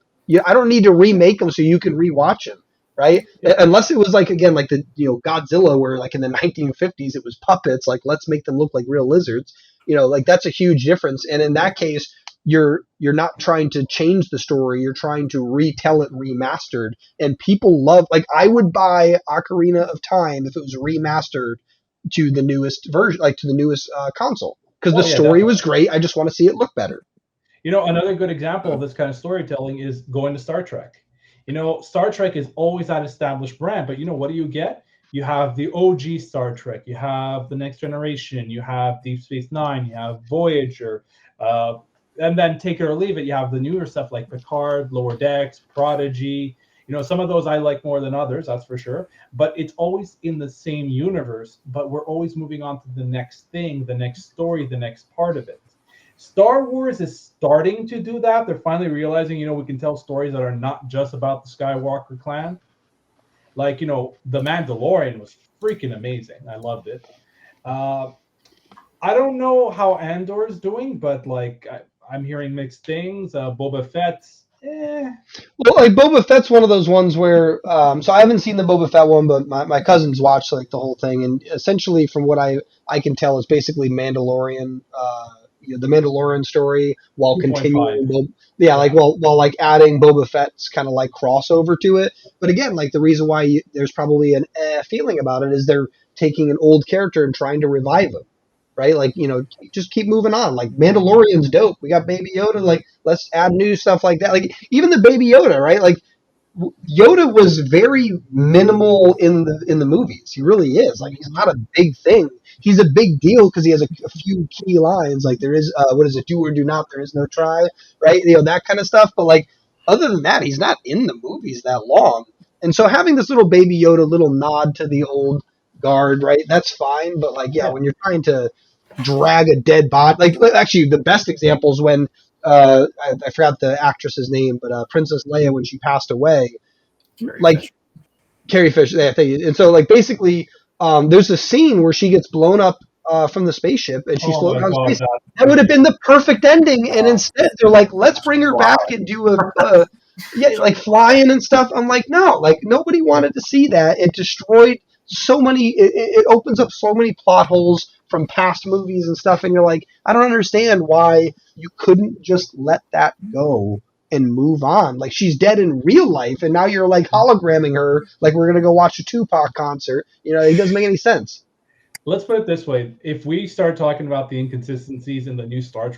[SPEAKER 2] I don't need to remake them so you can rewatch them, right?
[SPEAKER 1] Yeah.
[SPEAKER 2] Unless it was like again like the Godzilla where like in the 1950s it was puppets, like let's make them look like real lizards, like that's a huge difference. And in that case you're not trying to change the story, you're trying to retell it remastered, and people love, like I would buy Ocarina of Time if it was remastered to the newest version, like to the newest console, because
[SPEAKER 1] Oh
[SPEAKER 2] the
[SPEAKER 1] yeah,
[SPEAKER 2] story
[SPEAKER 1] definitely.
[SPEAKER 2] was great. I just want to see it look better.
[SPEAKER 1] Another good example of this kind of storytelling is going to Star Trek. Star Trek is always that established brand, but what do you get? You have the OG Star Trek, you have the Next Generation, you have Deep Space Nine, you have Voyager, and then take it or leave it, you have the newer stuff like Picard, Lower Decks, Prodigy. Some of those I like more than others, that's for sure. But it's always in the same universe, but we're always moving on to the next thing, the next story, the next part of it. Star Wars is starting to do that. They're finally realizing, we can tell stories that are not just about the Skywalker clan. Like, The Mandalorian was freaking amazing. I loved it. Uh, I don't know how Andor's doing, but like I'm hearing mixed things. Boba Fett's,
[SPEAKER 2] Well, like Boba Fett's one of those ones where, so I haven't seen the Boba Fett one, but my cousins watched like the whole thing, and essentially, from what I can tell, is basically Mandalorian, the Mandalorian story while
[SPEAKER 1] 2.5.
[SPEAKER 2] continuing, like
[SPEAKER 1] Yeah.
[SPEAKER 2] while like adding Boba Fett's kind of like crossover to it. But again, like the reason why there's probably an feeling about it is they're taking an old character and trying to revive him, right? Like, just keep moving on. Like Mandalorian's dope. We got Baby Yoda. Like, let's add new stuff like that. Like even the Baby Yoda, right? Like Yoda was very minimal in the movies. He really is. Like he's not a big thing. He's a big deal because he has a few key lines. Like there is what is it? Do or do not. There is no try. Right? That kind of stuff. But like other than that, he's not in the movies that long. And so having this little Baby Yoda little nod to the old guard, right? That's fine. But like yeah,
[SPEAKER 1] Yeah.
[SPEAKER 2] when you're trying to drag a dead body, like actually the best example is when I forgot the actress's name, but Princess Leia, when she passed away,
[SPEAKER 4] Carrie
[SPEAKER 2] like
[SPEAKER 4] Fisher.
[SPEAKER 2] Carrie Fisher. Yeah, thank you. And so, like, basically, there's a scene where she gets blown up from the spaceship and she's
[SPEAKER 1] Oh
[SPEAKER 2] floating
[SPEAKER 1] my
[SPEAKER 2] around
[SPEAKER 1] God,
[SPEAKER 2] space.
[SPEAKER 1] that's
[SPEAKER 2] That would have been the perfect ending, and
[SPEAKER 4] Uh,
[SPEAKER 2] instead they're like, let's bring her
[SPEAKER 4] Fly.
[SPEAKER 2] back and do like flying and stuff. I'm like, no, like nobody wanted to see that. It destroyed so many. It opens up so many plot holes from past movies and stuff, and you're like, I don't understand why you couldn't just let that go and move on. Like she's dead in real life, and now you're like hologramming her, like we're gonna go watch a Tupac concert. It doesn't make any sense.
[SPEAKER 1] Let's put it this way: if we start talking about the inconsistencies in the new Star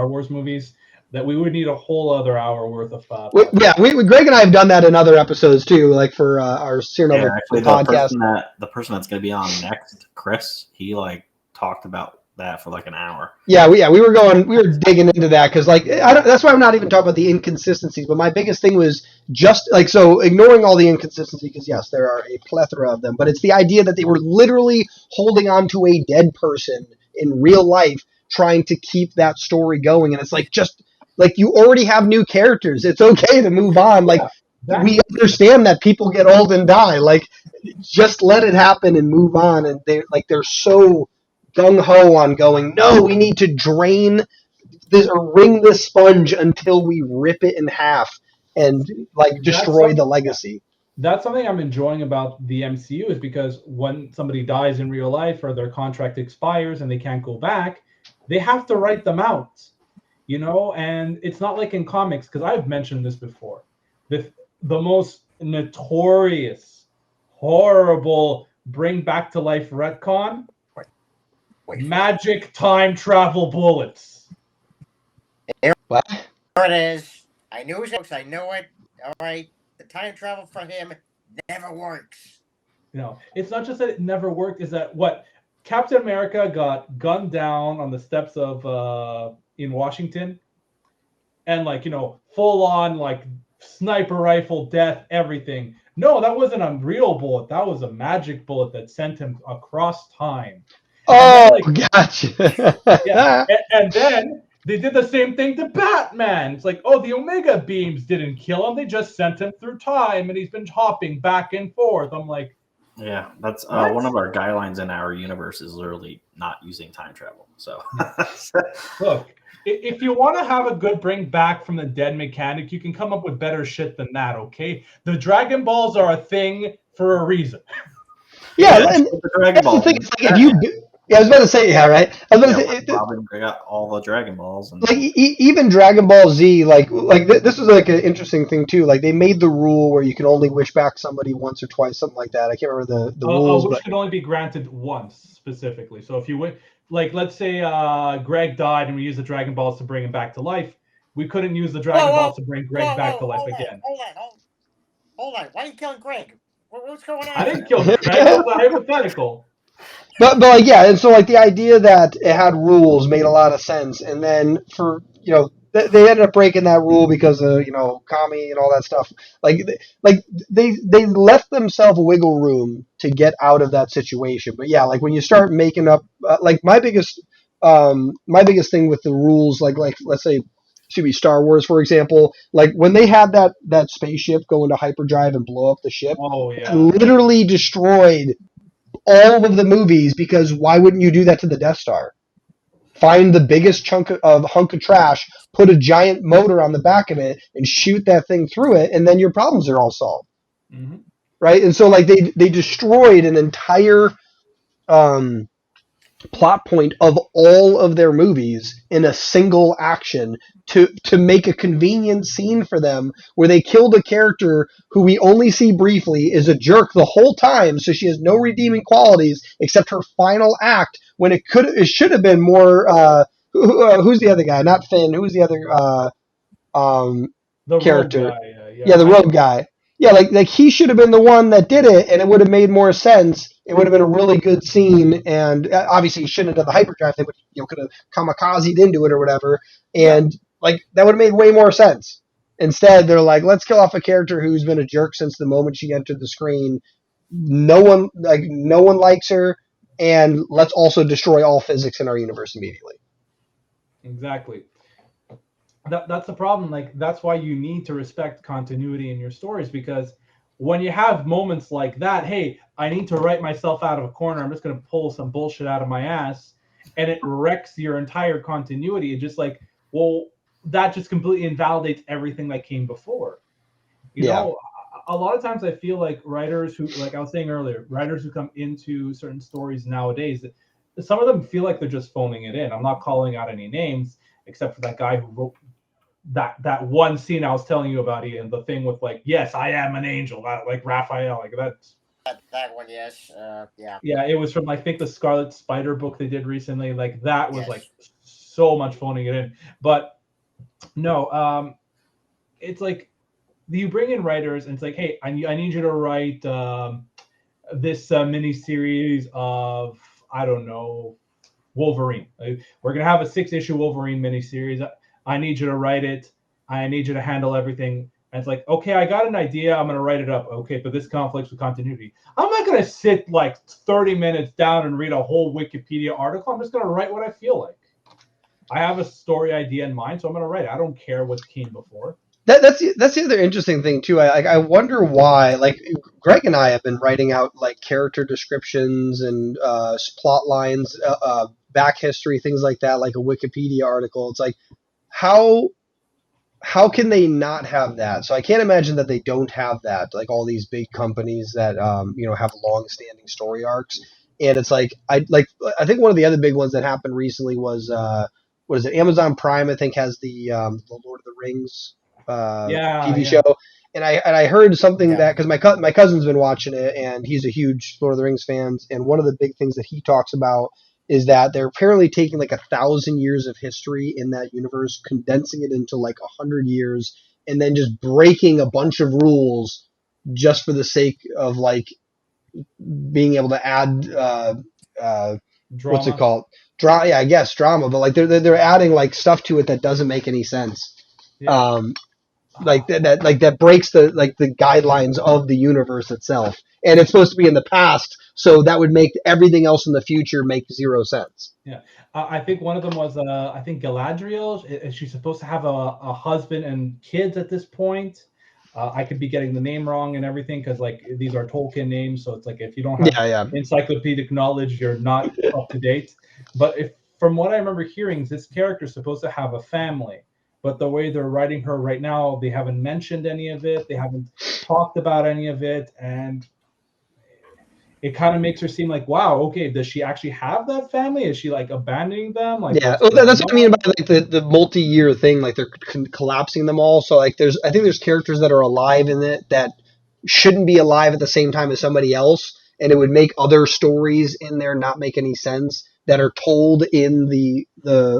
[SPEAKER 1] Wars movies, that we would need a whole other hour worth of podcast.
[SPEAKER 2] Greg and I have done that in other episodes too, like for our SeerNova
[SPEAKER 4] Yeah, actually,
[SPEAKER 2] podcast.
[SPEAKER 4] the person that's going to be on next, Chris, he like talked about that for like an hour.
[SPEAKER 2] We were digging into that because like that's why I'm not even talking about the inconsistencies. But my biggest thing was just like so ignoring all the inconsistencies because yes, there are a plethora of them. But it's the idea that they were literally holding on to a dead person in real life, trying to keep that story going, and it's like just like you already have new characters. It's okay to move on. Like
[SPEAKER 1] Yeah,
[SPEAKER 2] we
[SPEAKER 1] exactly.
[SPEAKER 2] understand that people get old and die. Like just let it happen and move on. And they're so gung ho on going, no, we need to drain this or wring this sponge until we rip it in half and like
[SPEAKER 1] That's
[SPEAKER 2] destroy the
[SPEAKER 1] something.
[SPEAKER 2] legacy.
[SPEAKER 1] That's something I'm enjoying about the MCU is because when somebody dies in real life or their contract expires and they can't go back, they have to write them out, and it's not like in comics, because I've mentioned this before. The most notorious, horrible bring back to life retcon, magic time travel bullets.
[SPEAKER 2] What?
[SPEAKER 3] There it is. I knew it. I know it. All right. The time travel for him never works.
[SPEAKER 1] It's not just that it never worked, is that what Captain America got gunned down on the steps of in Washington, and like full on like sniper rifle death, everything. No, that wasn't a real bullet. That was a magic bullet that sent him across time. And then
[SPEAKER 2] Oh,
[SPEAKER 1] like yeah,
[SPEAKER 2] gotcha.
[SPEAKER 1] and then they did the same thing to Batman. It's like, oh, the Omega beams didn't kill him; they just sent him through time, and he's been hopping back and forth. I'm like,
[SPEAKER 4] Yeah, that's
[SPEAKER 1] what?
[SPEAKER 4] one of our guidelines in our universe is literally not using time travel. So,
[SPEAKER 1] Look, if you want to have a good bring back from the dead mechanic, you can come up with better shit than that, okay? The Dragon Balls are a thing for a reason.
[SPEAKER 2] Yeah, and
[SPEAKER 4] the Dragon
[SPEAKER 2] that's the
[SPEAKER 4] Balls.
[SPEAKER 2] thing. It's like if you, yeah, I was about to say, yeah, right. I was about to say,
[SPEAKER 4] Robin got all the Dragon Balls, and
[SPEAKER 2] like even Dragon Ball Z, this was like an interesting thing too. Like they made the rule where you can only wish back somebody once or twice, something like that. I can't remember the
[SPEAKER 1] A
[SPEAKER 2] rules,
[SPEAKER 1] wish
[SPEAKER 2] but
[SPEAKER 1] could only be granted once specifically. So if you would, like, let's say Greg died and we use the Dragon Balls to bring him back to life, we couldn't use the Dragon Balls to bring Greg back to life again.
[SPEAKER 3] Hold on. Why are you killing Greg? What's going on?
[SPEAKER 1] I didn't kill Greg. That was a hypothetical.
[SPEAKER 2] but like yeah, and so like the idea that it had rules made a lot of sense, and then for they ended up breaking that rule because of Kami and all that stuff. Like they left themselves wiggle room to get out of that situation. But yeah, like when you start making up like my biggest thing with the rules, like let's say, excuse me, Star Wars for example, like when they had that spaceship go into hyperdrive and blow up the ship,
[SPEAKER 1] Oh
[SPEAKER 2] it
[SPEAKER 1] yeah.
[SPEAKER 2] literally destroyed all of the movies, because why wouldn't you do that to the Death Star? Find the biggest hunk of trash, put a giant motor on the back of it, and shoot that thing through it, and then your problems are all solved,
[SPEAKER 1] Mm-hmm.
[SPEAKER 2] right? And so like they destroyed an entire um, plot point of all of their movies in a single action to make a convenient scene for them where they killed a character who we only see briefly, is a jerk the whole time, so she has no redeeming qualities except her final act, when it should have been more who's the other guy, not Finn, who's the other
[SPEAKER 1] The rogue
[SPEAKER 2] character.
[SPEAKER 1] guy.
[SPEAKER 2] Yeah, the rogue guy. Yeah, like he should have been the one that did it, and it would have made more sense. It would have been a really good scene, and obviously he shouldn't have done the hyperdrive thing, but could have kamikazed into it or whatever, and like that would have made way more sense. Instead, they're like, let's kill off a character who's been a jerk since the moment she entered the screen. No one likes her, and let's also destroy all physics in our universe immediately.
[SPEAKER 1] Exactly. That's the problem. Like that's why you need to respect continuity in your stories, because when you have moments like that, hey, I need to write myself out of a corner. I'm just going to pull some bullshit out of my ass, and it wrecks your entire continuity. It's just like, well, that just completely invalidates everything that came before. You know, a lot of times I feel like writers who, like I was saying earlier, writers who come into certain stories nowadays, some of them feel like they're just phoning it in. I'm not calling out any names, except for that guy who wrote that one scene I was telling you about, Ian, the thing with like, yes, I am an angel, that, like Raphael, like
[SPEAKER 3] that one, yes, yeah.
[SPEAKER 1] Yeah, it was from I think the Scarlet Spider book they did recently. Like that was like so much phoning it in. But no, it's like you bring in writers and it's like, hey, I need you to write this mini series of, I don't know, Wolverine. We're gonna have a 6-issue Wolverine miniseries. I need you to write it. I need you to handle everything. And it's like, okay, I got an idea. I'm gonna write it up. Okay, but this conflicts with continuity. I'm not gonna sit like 30 minutes down and read a whole Wikipedia article. I'm just gonna write what I feel like. I have a story idea in mind, so I'm gonna write it. I don't care what came before.
[SPEAKER 2] That's the other interesting thing too. I wonder why. Like Greg and I have been writing out like character descriptions and plot lines, back history, things like that, like a Wikipedia article. It's like how can they not have that? So I can't imagine that they don't have that. Like all these big companies that have long-standing story arcs, and it's like I think one of the other big ones that happened recently was what is it? Amazon Prime, I think, has the Lord of the Rings TV show, and I heard something that, because my cousin's been watching it and he's a huge Lord of the Rings fan, and one of the big things that he talks about is that they're apparently taking like 1,000 years of history in that universe, condensing it into like 100 years, and then just breaking a bunch of rules just for the sake of like being able to add
[SPEAKER 1] Drama.
[SPEAKER 2] what's it called? Yeah, I guess drama, but like they're adding like stuff to it that doesn't make any sense.
[SPEAKER 1] Yeah.
[SPEAKER 2] Like that breaks the guidelines of the universe itself, and it's supposed to be in the past, so that would make everything else in the future make zero sense.
[SPEAKER 1] Yeah, I think one of them was I think Galadriel. She's supposed to have a husband and kids at this point. I could be getting the name wrong and everything because like these are Tolkien names, so it's like if you don't have
[SPEAKER 2] Yeah,
[SPEAKER 1] encyclopedic knowledge, you're not up to date. But if from what I remember hearing, this character is supposed to have a family, but the way they're writing her right now, they haven't mentioned any of it. They haven't talked about any of it, and it kind of makes her seem like, wow, okay, does she actually have that family? Is she like abandoning them? Like,
[SPEAKER 2] yeah.
[SPEAKER 1] what's
[SPEAKER 2] Well,
[SPEAKER 1] going
[SPEAKER 2] that's what I mean
[SPEAKER 1] on?
[SPEAKER 2] by like the multi-year thing. Like they're collapsing them all. So like I think there's characters that are alive in it that shouldn't be alive at the same time as somebody else, and it would make other stories in there not make any sense that are told in the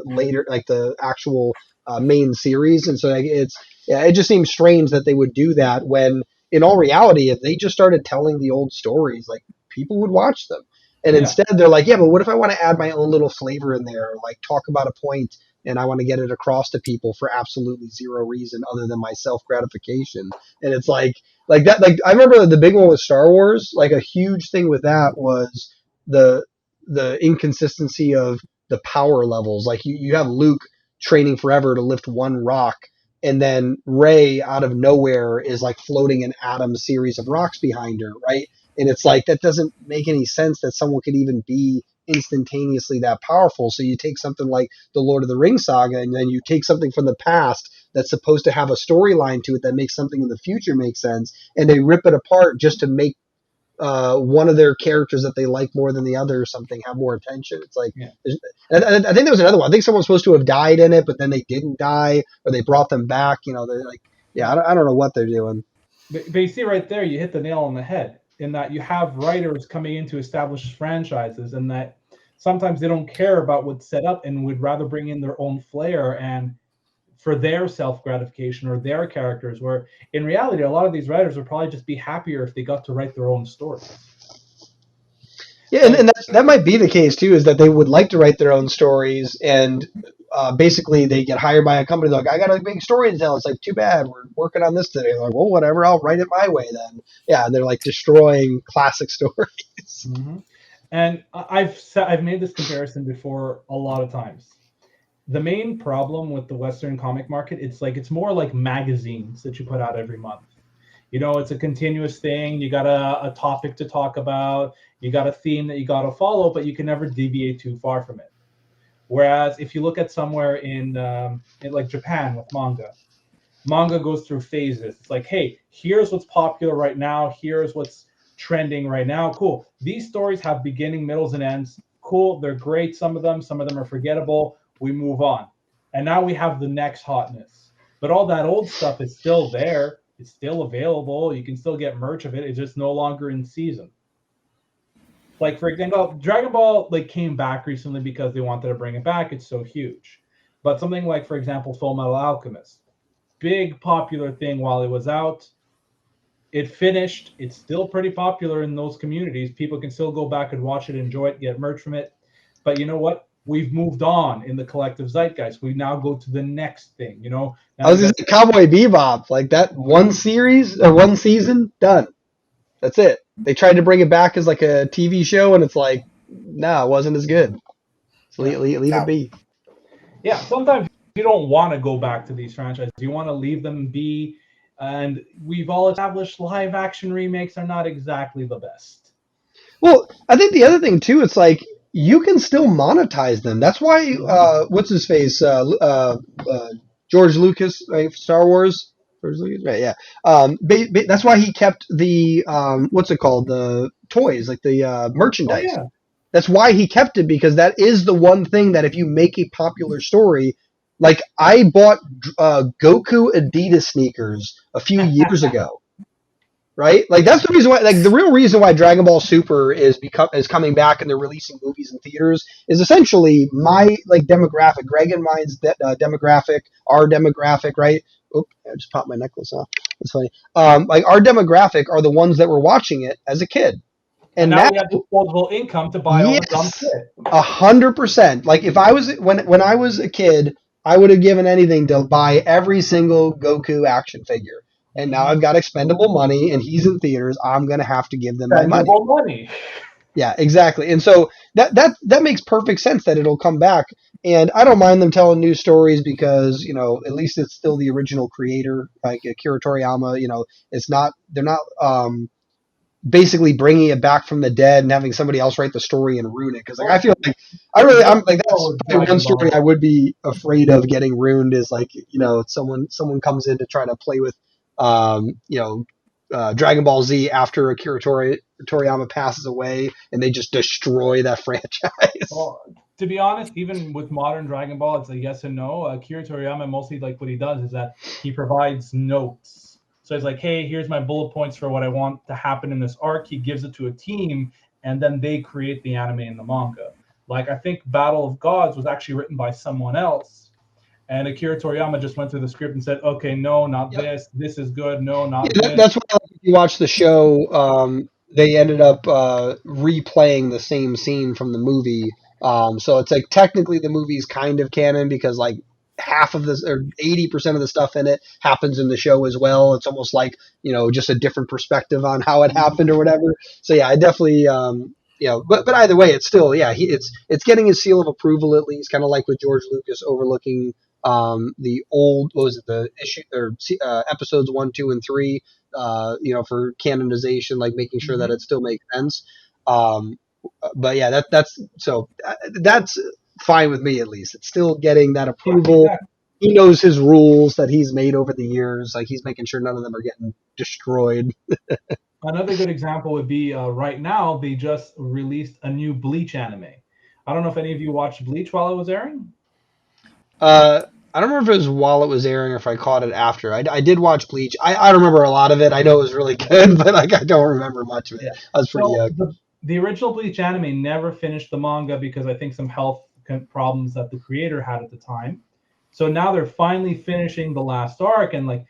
[SPEAKER 2] later like the actual main series. And so like, it just seems strange that they would do that when in all reality, if they just started telling the old stories, like people would watch them. And
[SPEAKER 1] Yeah,
[SPEAKER 2] instead, they're like, yeah, but what if I want to add my own little flavor in there, or like talk about a point, and I want to get it across to people for absolutely zero reason other than my self gratification? And it's like that. Like I remember the big one with Star Wars. Like a huge thing with that was the the inconsistency of the power levels. Like you have Luke training forever to lift one rock, and then Rey out of nowhere is like floating an atom series of rocks behind her, right? And it's like that doesn't make any sense that someone could even be instantaneously that powerful. So you take something like the Lord of the Rings saga, and then you take something from the past that's supposed to have a storyline to it that makes something in the future make sense, and they rip it apart just to make one of their characters that they like more than the other or something have more attention. It's like,
[SPEAKER 1] yeah.
[SPEAKER 2] I think there was another one. I think someone was supposed to have died in it, but then they didn't die, or they brought them back. You know, they're like, yeah, I don't know what they're doing.
[SPEAKER 1] But you see right there, you hit the nail on the head in that you have writers coming in to establish franchises, and that sometimes they don't care about what's set up and would rather bring in their own flair and for their self gratification or their characters. Where in reality, a lot of these writers would probably just be happier if they got to write their own stories.
[SPEAKER 2] Yeah, and that might be the case too. Is that they would like to write their own stories, and basically they get hired by a company. They're like, I got a big story to tell. It's like, too bad, we're working on this today. They're like, well, whatever, I'll write it my way then. Yeah, and they're like destroying classic stories.
[SPEAKER 1] Mm-hmm. And I've made this comparison before a lot of times. The main problem with the Western comic market, it's more like magazines that you put out every month. You know, it's a continuous thing. You got a topic to talk about. You got a theme that you got to follow, but you can never deviate too far from it. Whereas if you look at somewhere in like Japan with manga goes through phases. It's like, hey, here's what's popular right now. Here's what's trending right now. Cool. These stories have beginning, middles, and ends. Cool. They're great. Some of them are forgettable. We move on. And now we have the next hotness. But all that old stuff is still there. It's still available. You can still get merch of it. It's just no longer in season. Like, for example, Dragon Ball like came back recently because they wanted to bring it back. It's so huge. But something like, for example, Full Metal Alchemist, big popular thing while it was out. It finished. It's still pretty popular in those communities. People can still go back and watch it, enjoy it, get merch from it. But you know what? We've moved on in the collective zeitgeist. We now go to the next thing. You know, now
[SPEAKER 2] I was gonna say Cowboy Bebop, like that one series or one season, done. That's it. They tried to bring it back as like a TV show, and it's like, no, it wasn't as good. So leave it be.
[SPEAKER 1] Yeah, sometimes you don't want to go back to these franchises. You want to leave them be. And we've all established live action remakes are not exactly the best.
[SPEAKER 2] Well, I think the other thing too, it's like you can still monetize them. That's why what's his face, George Lucas, right? Star Wars. George Lucas, right? Yeah. That's why he kept the what's it called, the toys, like the
[SPEAKER 1] Oh
[SPEAKER 2] merchandise.
[SPEAKER 1] yeah.
[SPEAKER 2] That's why he kept it, because that is the one thing that if you make a popular story, like I bought Goku Adidas sneakers a few years ago. Right? Like that's the reason why, like the real reason why Dragon Ball Super is coming back and they're releasing movies in theaters is essentially my like demographic, Greg and mine's demographic, our demographic, right? Oop, I just popped my necklace off. That's funny. Like our demographic are the ones that were watching it as a kid.
[SPEAKER 1] And
[SPEAKER 2] And
[SPEAKER 1] now
[SPEAKER 2] now,
[SPEAKER 1] we have disposable income to buy all the dumb
[SPEAKER 2] yes,
[SPEAKER 1] shit.
[SPEAKER 2] 100%. Like if I was when I was a kid, I would have given anything to buy every single Goku action figure. And now I've got expendable money, and he's in theaters. I'm gonna have to give them my money.
[SPEAKER 1] Spendable money.
[SPEAKER 2] Yeah, exactly. And so that makes perfect sense that it'll come back. And I don't mind them telling new stories because, at least it's still the original creator, like Akira Toriyama. It's not they're not basically bringing it back from the dead and having somebody else write the story and ruin it. Because like I feel like I'm like that's probably one story I would be afraid of getting ruined is like someone comes in to try to play with Dragon Ball Z after Akira Toriyama passes away, and they just destroy that franchise.
[SPEAKER 1] Well, to be honest, even with modern Dragon Ball, it's a yes and no. Akira Toriyama mostly like what he does is that he provides notes. So he's like, hey, here's my bullet points for what I want to happen in this arc. He gives it to a team, and then they create the anime and the manga. Like I think Battle of Gods was actually written by someone else. And Akira Toriyama just went through the script and said, okay, no, not this. This is good. No, not this.
[SPEAKER 2] That's why if you watch the show, they ended up replaying the same scene from the movie. So it's like technically the movie's kind of canon because like half of this or 80% of the stuff in it happens in the show as well. It's almost like, just a different perspective on how it happened or whatever. So yeah, I definitely, but either way, it's still, yeah, it's getting his seal of approval at least, kind of like with George Lucas overlooking the old, what was it, the issue or episodes 1, 2, and 3, for canonization, like making sure that it still makes sense. But yeah, that's fine with me at least. It's still getting that approval.
[SPEAKER 1] Yeah, exactly.
[SPEAKER 2] He knows his rules that he's made over the years. Like he's making sure none of them are getting destroyed.
[SPEAKER 1] Another good example would be right now they just released a new Bleach anime. I don't know if any of you watched Bleach while it was airing.
[SPEAKER 2] I don't remember if it was while it was airing or if I caught it after. I did watch Bleach. I remember a lot of it. I know it was really good, but like I don't remember much of it.
[SPEAKER 1] Yeah.
[SPEAKER 2] I was pretty young.
[SPEAKER 1] The original Bleach anime never finished the manga because I think some health problems that the creator had at the time. So now they're finally finishing the last arc, and like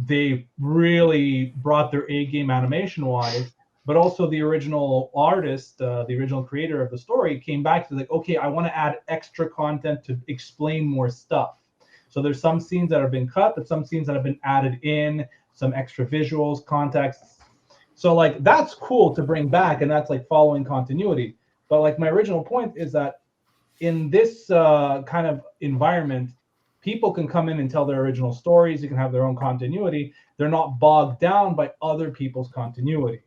[SPEAKER 1] they really brought their A game animation wise. But also the original artist, the original creator of the story, came back to like, okay, I want to add extra content to explain more stuff. So there's some scenes that have been cut, but some scenes that have been added in, some extra visuals, contexts. So like that's cool to bring back, and that's like following continuity. But like my original point is that in this kind of environment, people can come in and tell their original stories. You can have their own continuity. They're not bogged down by other people's continuity.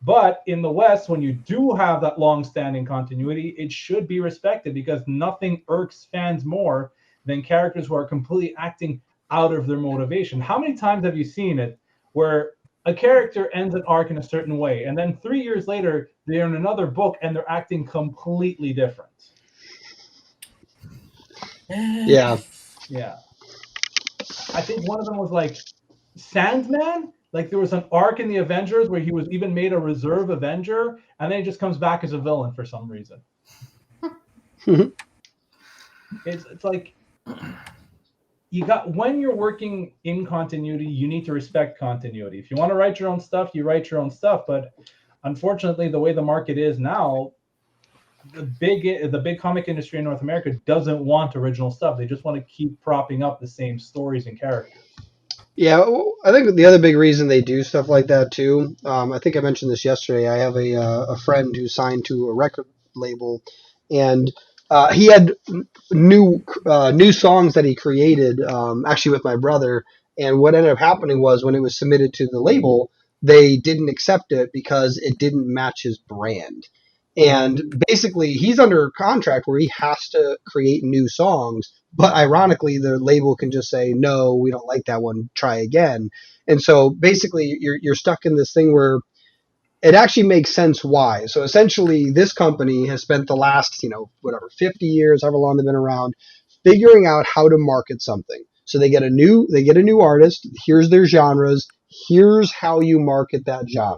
[SPEAKER 1] But in the West, when you do have that long-standing continuity, it should be respected because nothing irks fans more than characters who are completely acting out of their motivation. How many times have you seen it where a character ends an arc in a certain way, and then 3 years later, they're in another book and they're acting completely different?
[SPEAKER 2] Yeah.
[SPEAKER 1] Yeah. I think one of them was like Sandman. Like there was an arc in the Avengers where he was even made a reserve Avenger, and then he just comes back as a villain for some reason. It's like when you're working in continuity, you need to respect continuity. If you want to write your own stuff, you write your own stuff. But unfortunately, the way the market is now, the big comic industry in North America doesn't want original stuff. They just want to keep propping up the same stories and characters.
[SPEAKER 2] Yeah, I think the other big reason they do stuff like that too. I think I mentioned this yesterday. I have a friend who's signed to a record label, and he had new songs that he created actually with my brother. And what ended up happening was when it was submitted to the label, they didn't accept it because it didn't match his brand. And basically, he's under contract where he has to create new songs. But ironically, the label can just say, no, we don't like that one, try again. And so basically, you're stuck in this thing where it actually makes sense why. So essentially, this company has spent the last, 50 years, however long they've been around, figuring out how to market something. So they get a new artist. Here's their genres. Here's how you market that genre.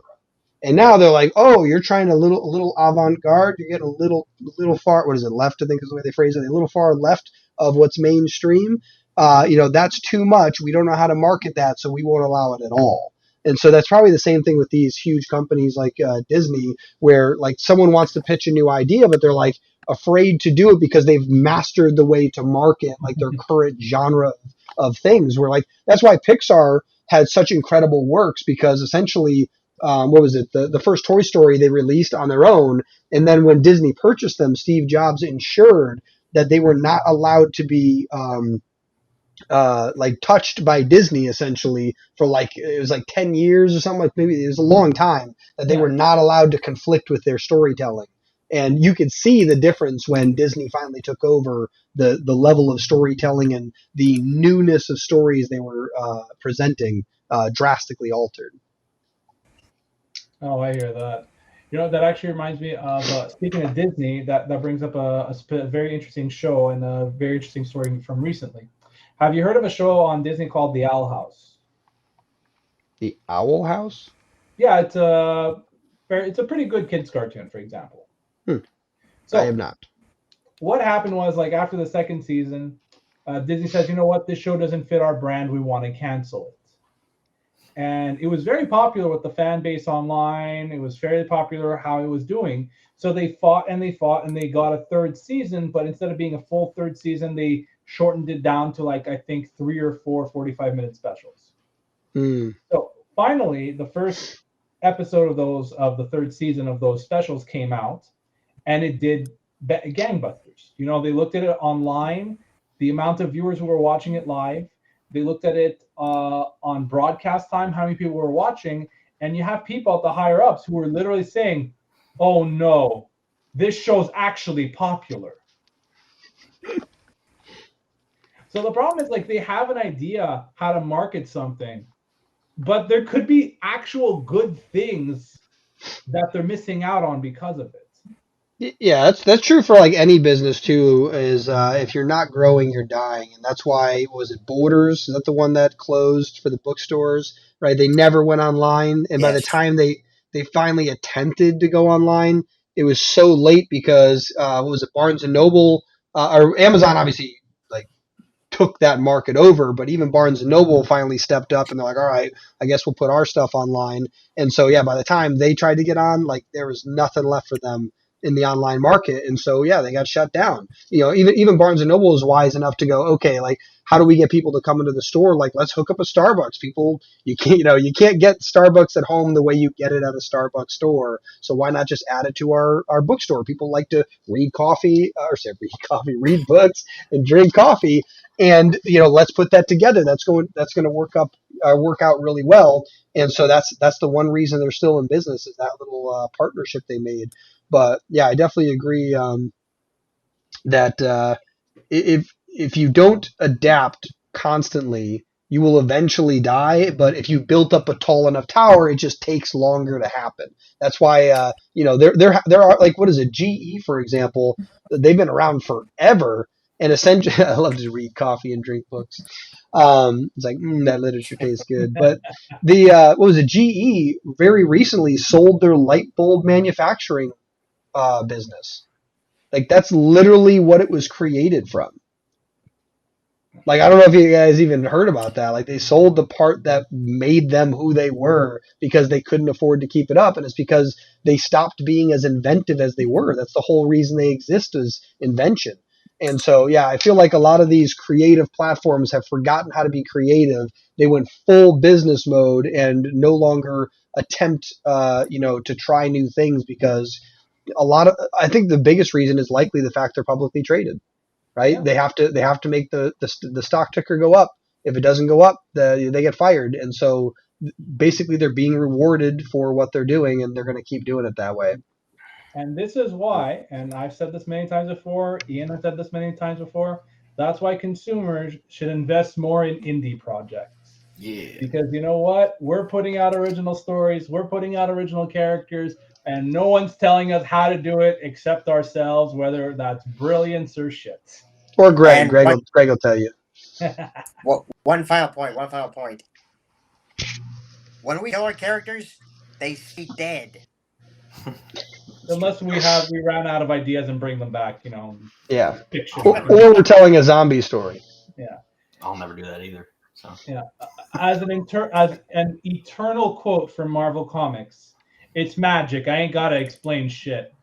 [SPEAKER 2] And now they're like, oh, you're trying a little avant-garde. You're getting a little far. What is it? Left, I think is the way they phrase it. A little far left of what's mainstream. That's too much. We don't know how to market that, so we won't allow it at all. And so that's probably the same thing with these huge companies like Disney, where like someone wants to pitch a new idea, but they're like afraid to do it because they've mastered the way to market like their current genre of things. Where like that's why Pixar had such incredible works, because essentially, what was it? The first Toy Story they released on their own, and then when Disney purchased them, Steve Jobs ensured that they were not allowed to be like touched by Disney essentially for like it was like 10 years or something, like maybe it was a long time that they were not allowed to conflict with their storytelling. And you could see the difference when Disney finally took over the level of storytelling and the newness of stories they were presenting drastically altered.
[SPEAKER 1] Oh, I hear that. You know, that actually reminds me of speaking of Disney. That brings up a very interesting show and a very interesting story from recently. Have you heard of a show on Disney called The Owl House?
[SPEAKER 2] The Owl House?
[SPEAKER 1] Yeah, it's a pretty good kids cartoon, for example.
[SPEAKER 2] I
[SPEAKER 1] So
[SPEAKER 2] have not.
[SPEAKER 1] what happened was, like, after the second season, Disney says, you know what, this show doesn't fit our brand. We want to cancel it. And it was very popular with the fan base online. It was fairly popular how it was doing. So they fought and they fought and they got a third season, but instead of being a full third season, they shortened it down to like, I think 3 or 4 45-minute specials. So finally, the first episode of the third season of those specials came out, and it did gangbusters. You know, they looked at it online, the amount of viewers who were watching it live. They looked at it on broadcast time, how many people were watching, and you have people at the higher ups who were literally saying, "Oh no, this show's actually popular." So the problem is, like, they have an idea how to market something, but there could be actual good things that they're missing out on because of it.
[SPEAKER 2] Yeah, that's true for like any business too. Is if you're not growing, you're dying, and that's why was it Borders? Is that the one that closed for the bookstores? Right, they never went online, and by the time they finally attempted to go online, it was so late because what was it, Barnes and Noble or Amazon obviously like took that market over, but even Barnes and Noble finally stepped up and they're like, all right, I guess we'll put our stuff online. And so yeah, by the time they tried to get on, like there was nothing left for them in the online market. And so yeah, they got shut down. You know, even Barnes and Noble is wise enough to go, okay, like how do we get people to come into the store? Like let's hook up a Starbucks. People, you can't get Starbucks at home the way you get it at a Starbucks store. So why not just add it to our bookstore? People like to read read books and drink coffee. And let's put that together. That's going to work out really well. And so that's the one reason they're still in business, is that little partnership they made. But yeah, I definitely agree that if you don't adapt constantly, you will eventually die. But if you built up a tall enough tower, it just takes longer to happen. That's why there are, like, what is it, GE for example? They've been around forever. And essentially, I love to read coffee and drink books. It's like that literature tastes good. But what was it? GE very recently sold their light bulb manufacturing business. Like that's literally what it was created from. Like I don't know if you guys even heard about that. Like they sold the part that made them who they were because they couldn't afford to keep it up, and it's because they stopped being as inventive as they were. That's the whole reason they exist, is invention. And so, yeah, I feel like a lot of these creative platforms have forgotten how to be creative. They went full business mode and no longer attempt, to try new things, because I think the biggest reason is likely the fact they're publicly traded, right?
[SPEAKER 1] Yeah.
[SPEAKER 2] They have to make the stock ticker go up. If it doesn't go up, they get fired. And so basically they're being rewarded for what they're doing, and they're going to keep doing it that way.
[SPEAKER 1] And this is why, and I've said this many times before, Ian has said this many times before, that's why consumers should invest more in indie projects.
[SPEAKER 4] Yeah.
[SPEAKER 1] Because you know what? We're putting out original stories, we're putting out original characters, and no one's telling us how to do it except ourselves, whether that's brilliance or shit.
[SPEAKER 2] Or Greg. Greg will tell you.
[SPEAKER 3] Well, one final point. When we kill our characters, they stay dead.
[SPEAKER 1] Unless we ran out of ideas and bring them back,
[SPEAKER 2] Yeah.
[SPEAKER 1] fiction.
[SPEAKER 2] Or we're telling a zombie story.
[SPEAKER 1] Yeah.
[SPEAKER 4] I'll never do that either. So
[SPEAKER 1] Yeah, as an eternal quote from Marvel Comics, it's magic. I ain't gotta explain shit.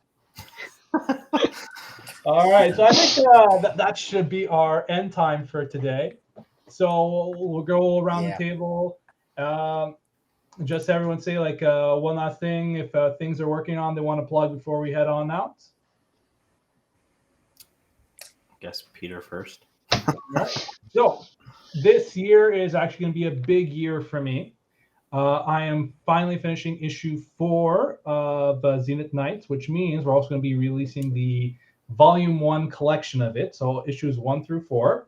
[SPEAKER 1] All right, so I think that should be our end time for today. So we'll go around the
[SPEAKER 3] Yeah.
[SPEAKER 1] table. Um, just everyone say like one last thing if things are working on they want to plug before we head on out.
[SPEAKER 4] I guess Peter first.
[SPEAKER 1] All right. So this year is actually going to be a big year for me. I am finally finishing issue 4 of Zenith Knights, which means we're also going to be releasing the Volume 1 collection of it. So issues 1 through 4.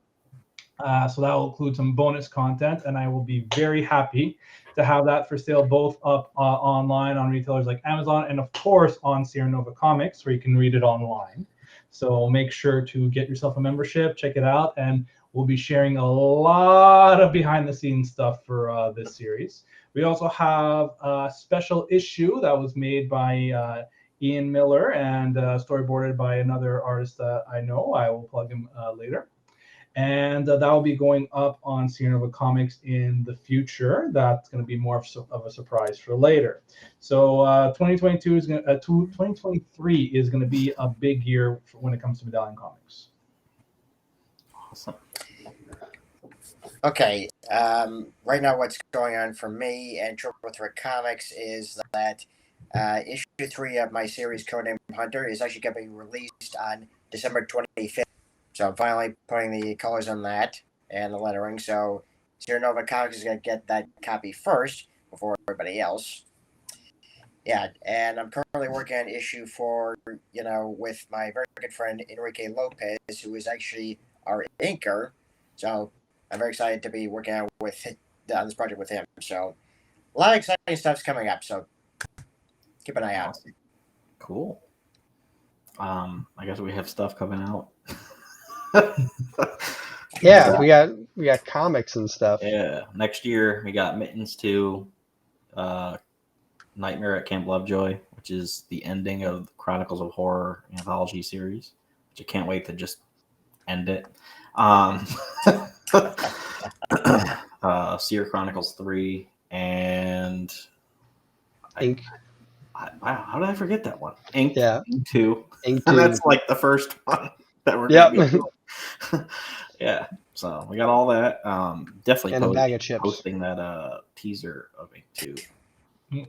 [SPEAKER 1] So that will include some bonus content, and I will be very happy to have that for sale both up online on retailers like Amazon and, of course, on SeerNova Comics, where you can read it online. So make sure to get yourself a membership, check it out, and we'll be sharing a lot of behind-the-scenes stuff for this series. We also have a special issue that was made by Ian Miller and storyboarded by another artist that I know. I will plug him later. And that will be going up on SeerNova Comics in the future. That's going to be more of a surprise for later. So 2022 is going 2023 is going to be a big year when it comes to Medallion Comics.
[SPEAKER 4] Awesome.
[SPEAKER 3] Okay. Right now, what's going on for me and Triple Threat Comics is that issue 3 of my series Codename Hunter is actually going to be released on December 25th. So I'm finally putting the colors on that and the lettering. So SeerNova Comics is going to get that copy first before everybody else. Yeah, and I'm currently working on issue 4, with my very good friend Enrique Lopez, who is actually our inker. So I'm very excited to be working on this project with him. So a lot of exciting stuff's coming up. So keep an eye out.
[SPEAKER 4] Awesome. Cool. I guess we have stuff coming out.
[SPEAKER 2] Yeah, we got comics and stuff.
[SPEAKER 4] Yeah, next year we got Mittens 2, Nightmare at Camp Lovejoy, which is the ending of the Chronicles of Horror anthology series, which I can't wait to just end it. Seer Chronicles 3 and
[SPEAKER 2] Ink.
[SPEAKER 4] Wow, how did I forget that one? Ink,
[SPEAKER 2] Yeah.
[SPEAKER 4] Ink 2.
[SPEAKER 2] Ink
[SPEAKER 4] And
[SPEAKER 2] 2.
[SPEAKER 4] that's like the first one that we're
[SPEAKER 2] Yep.
[SPEAKER 4] going to be doing. Yeah, so we got all that. Definitely
[SPEAKER 2] And a bag of chips.
[SPEAKER 4] posting that teaser of Ink 2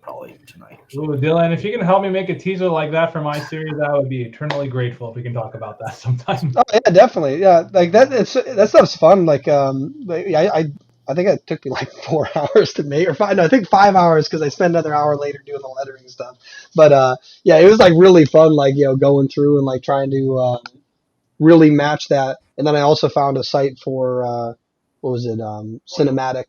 [SPEAKER 4] probably tonight. Or
[SPEAKER 1] Ooh, Dylan, if you can help me make a teaser like that for my series, I would be eternally grateful if we can talk about that sometime.
[SPEAKER 2] Oh yeah, definitely. Yeah, like that stuff's fun. I think it took me like 4 hours to make, or 5. No, I think 5 hours because I spent another hour later doing the lettering stuff. But yeah, it was like really fun. Like going through and like trying to really match that. And then I also found a site for what was it? Cinematic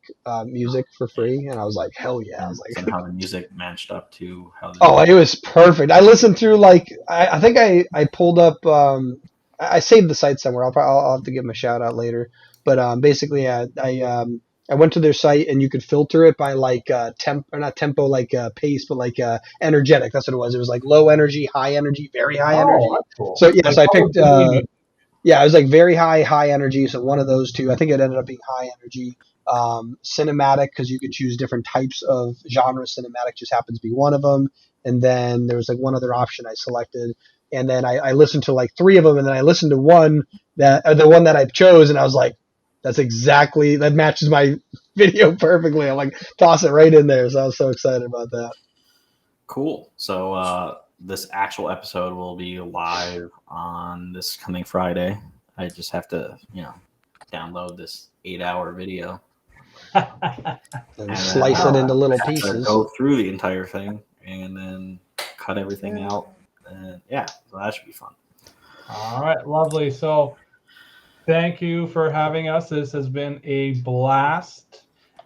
[SPEAKER 2] music for free, and I was like, hell yeah! I was like,
[SPEAKER 4] somehow the music matched up to how.
[SPEAKER 2] Oh, it was perfect. I listened through I think I pulled up. I saved the site somewhere. I'll have to give them a shout out later. But basically, I went to their site and you could filter it by not tempo pace, but energetic. That's what it was. It was like low energy, high energy, very high energy.
[SPEAKER 1] That's cool.
[SPEAKER 2] So yeah,
[SPEAKER 1] Like,
[SPEAKER 2] so I picked. Yeah, it was like very high energy. So one of those two. I think it ended up being high energy. Cinematic, because you could choose different types of genres. Cinematic just happens to be one of them. And then there was like one other option I selected. And then I listened to like 3 of them, and then I listened to the one that I chose, and I was like, that matches my video perfectly. I'm like, toss it right in there. So I was so excited about that.
[SPEAKER 4] Cool. So this actual episode will be live on this coming Friday. I just have to, download this 8-hour video
[SPEAKER 2] and slice it into little pieces.
[SPEAKER 4] Go through the entire thing and then cut everything out. And yeah, so that should be fun.
[SPEAKER 1] All right, lovely. So thank you for having us. This has been a blast.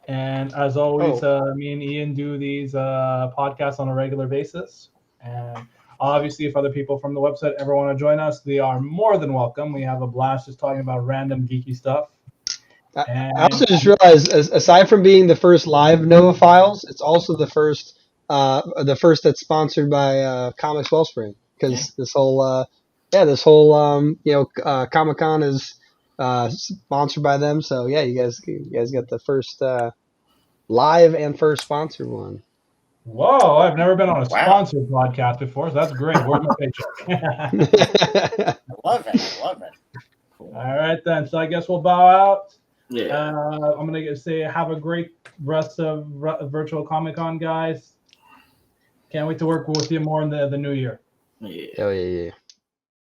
[SPEAKER 1] And as always, me and Ian do these podcasts on a regular basis. And obviously, if other people from the website ever want to join us, they are more than welcome. We have a blast just talking about random geeky stuff.
[SPEAKER 2] I also just realized, aside from being the first live Nova Files, it's also the first that's sponsored by Comics Wellspring, because this whole Comic-Con is sponsored by them. So yeah, you guys got the first live and first sponsored one.
[SPEAKER 1] Whoa, I've never been on a
[SPEAKER 5] Wow.
[SPEAKER 1] sponsored podcast before, so that's great. Where's my paycheck?
[SPEAKER 5] I love it. I love it.
[SPEAKER 1] All right, then. So I guess we'll bow out.
[SPEAKER 4] Yeah.
[SPEAKER 1] I'm going to say have a great rest of Virtual Comic-Con, guys. Can't wait to work with you more in the new year.
[SPEAKER 4] Yeah.
[SPEAKER 2] Hell yeah.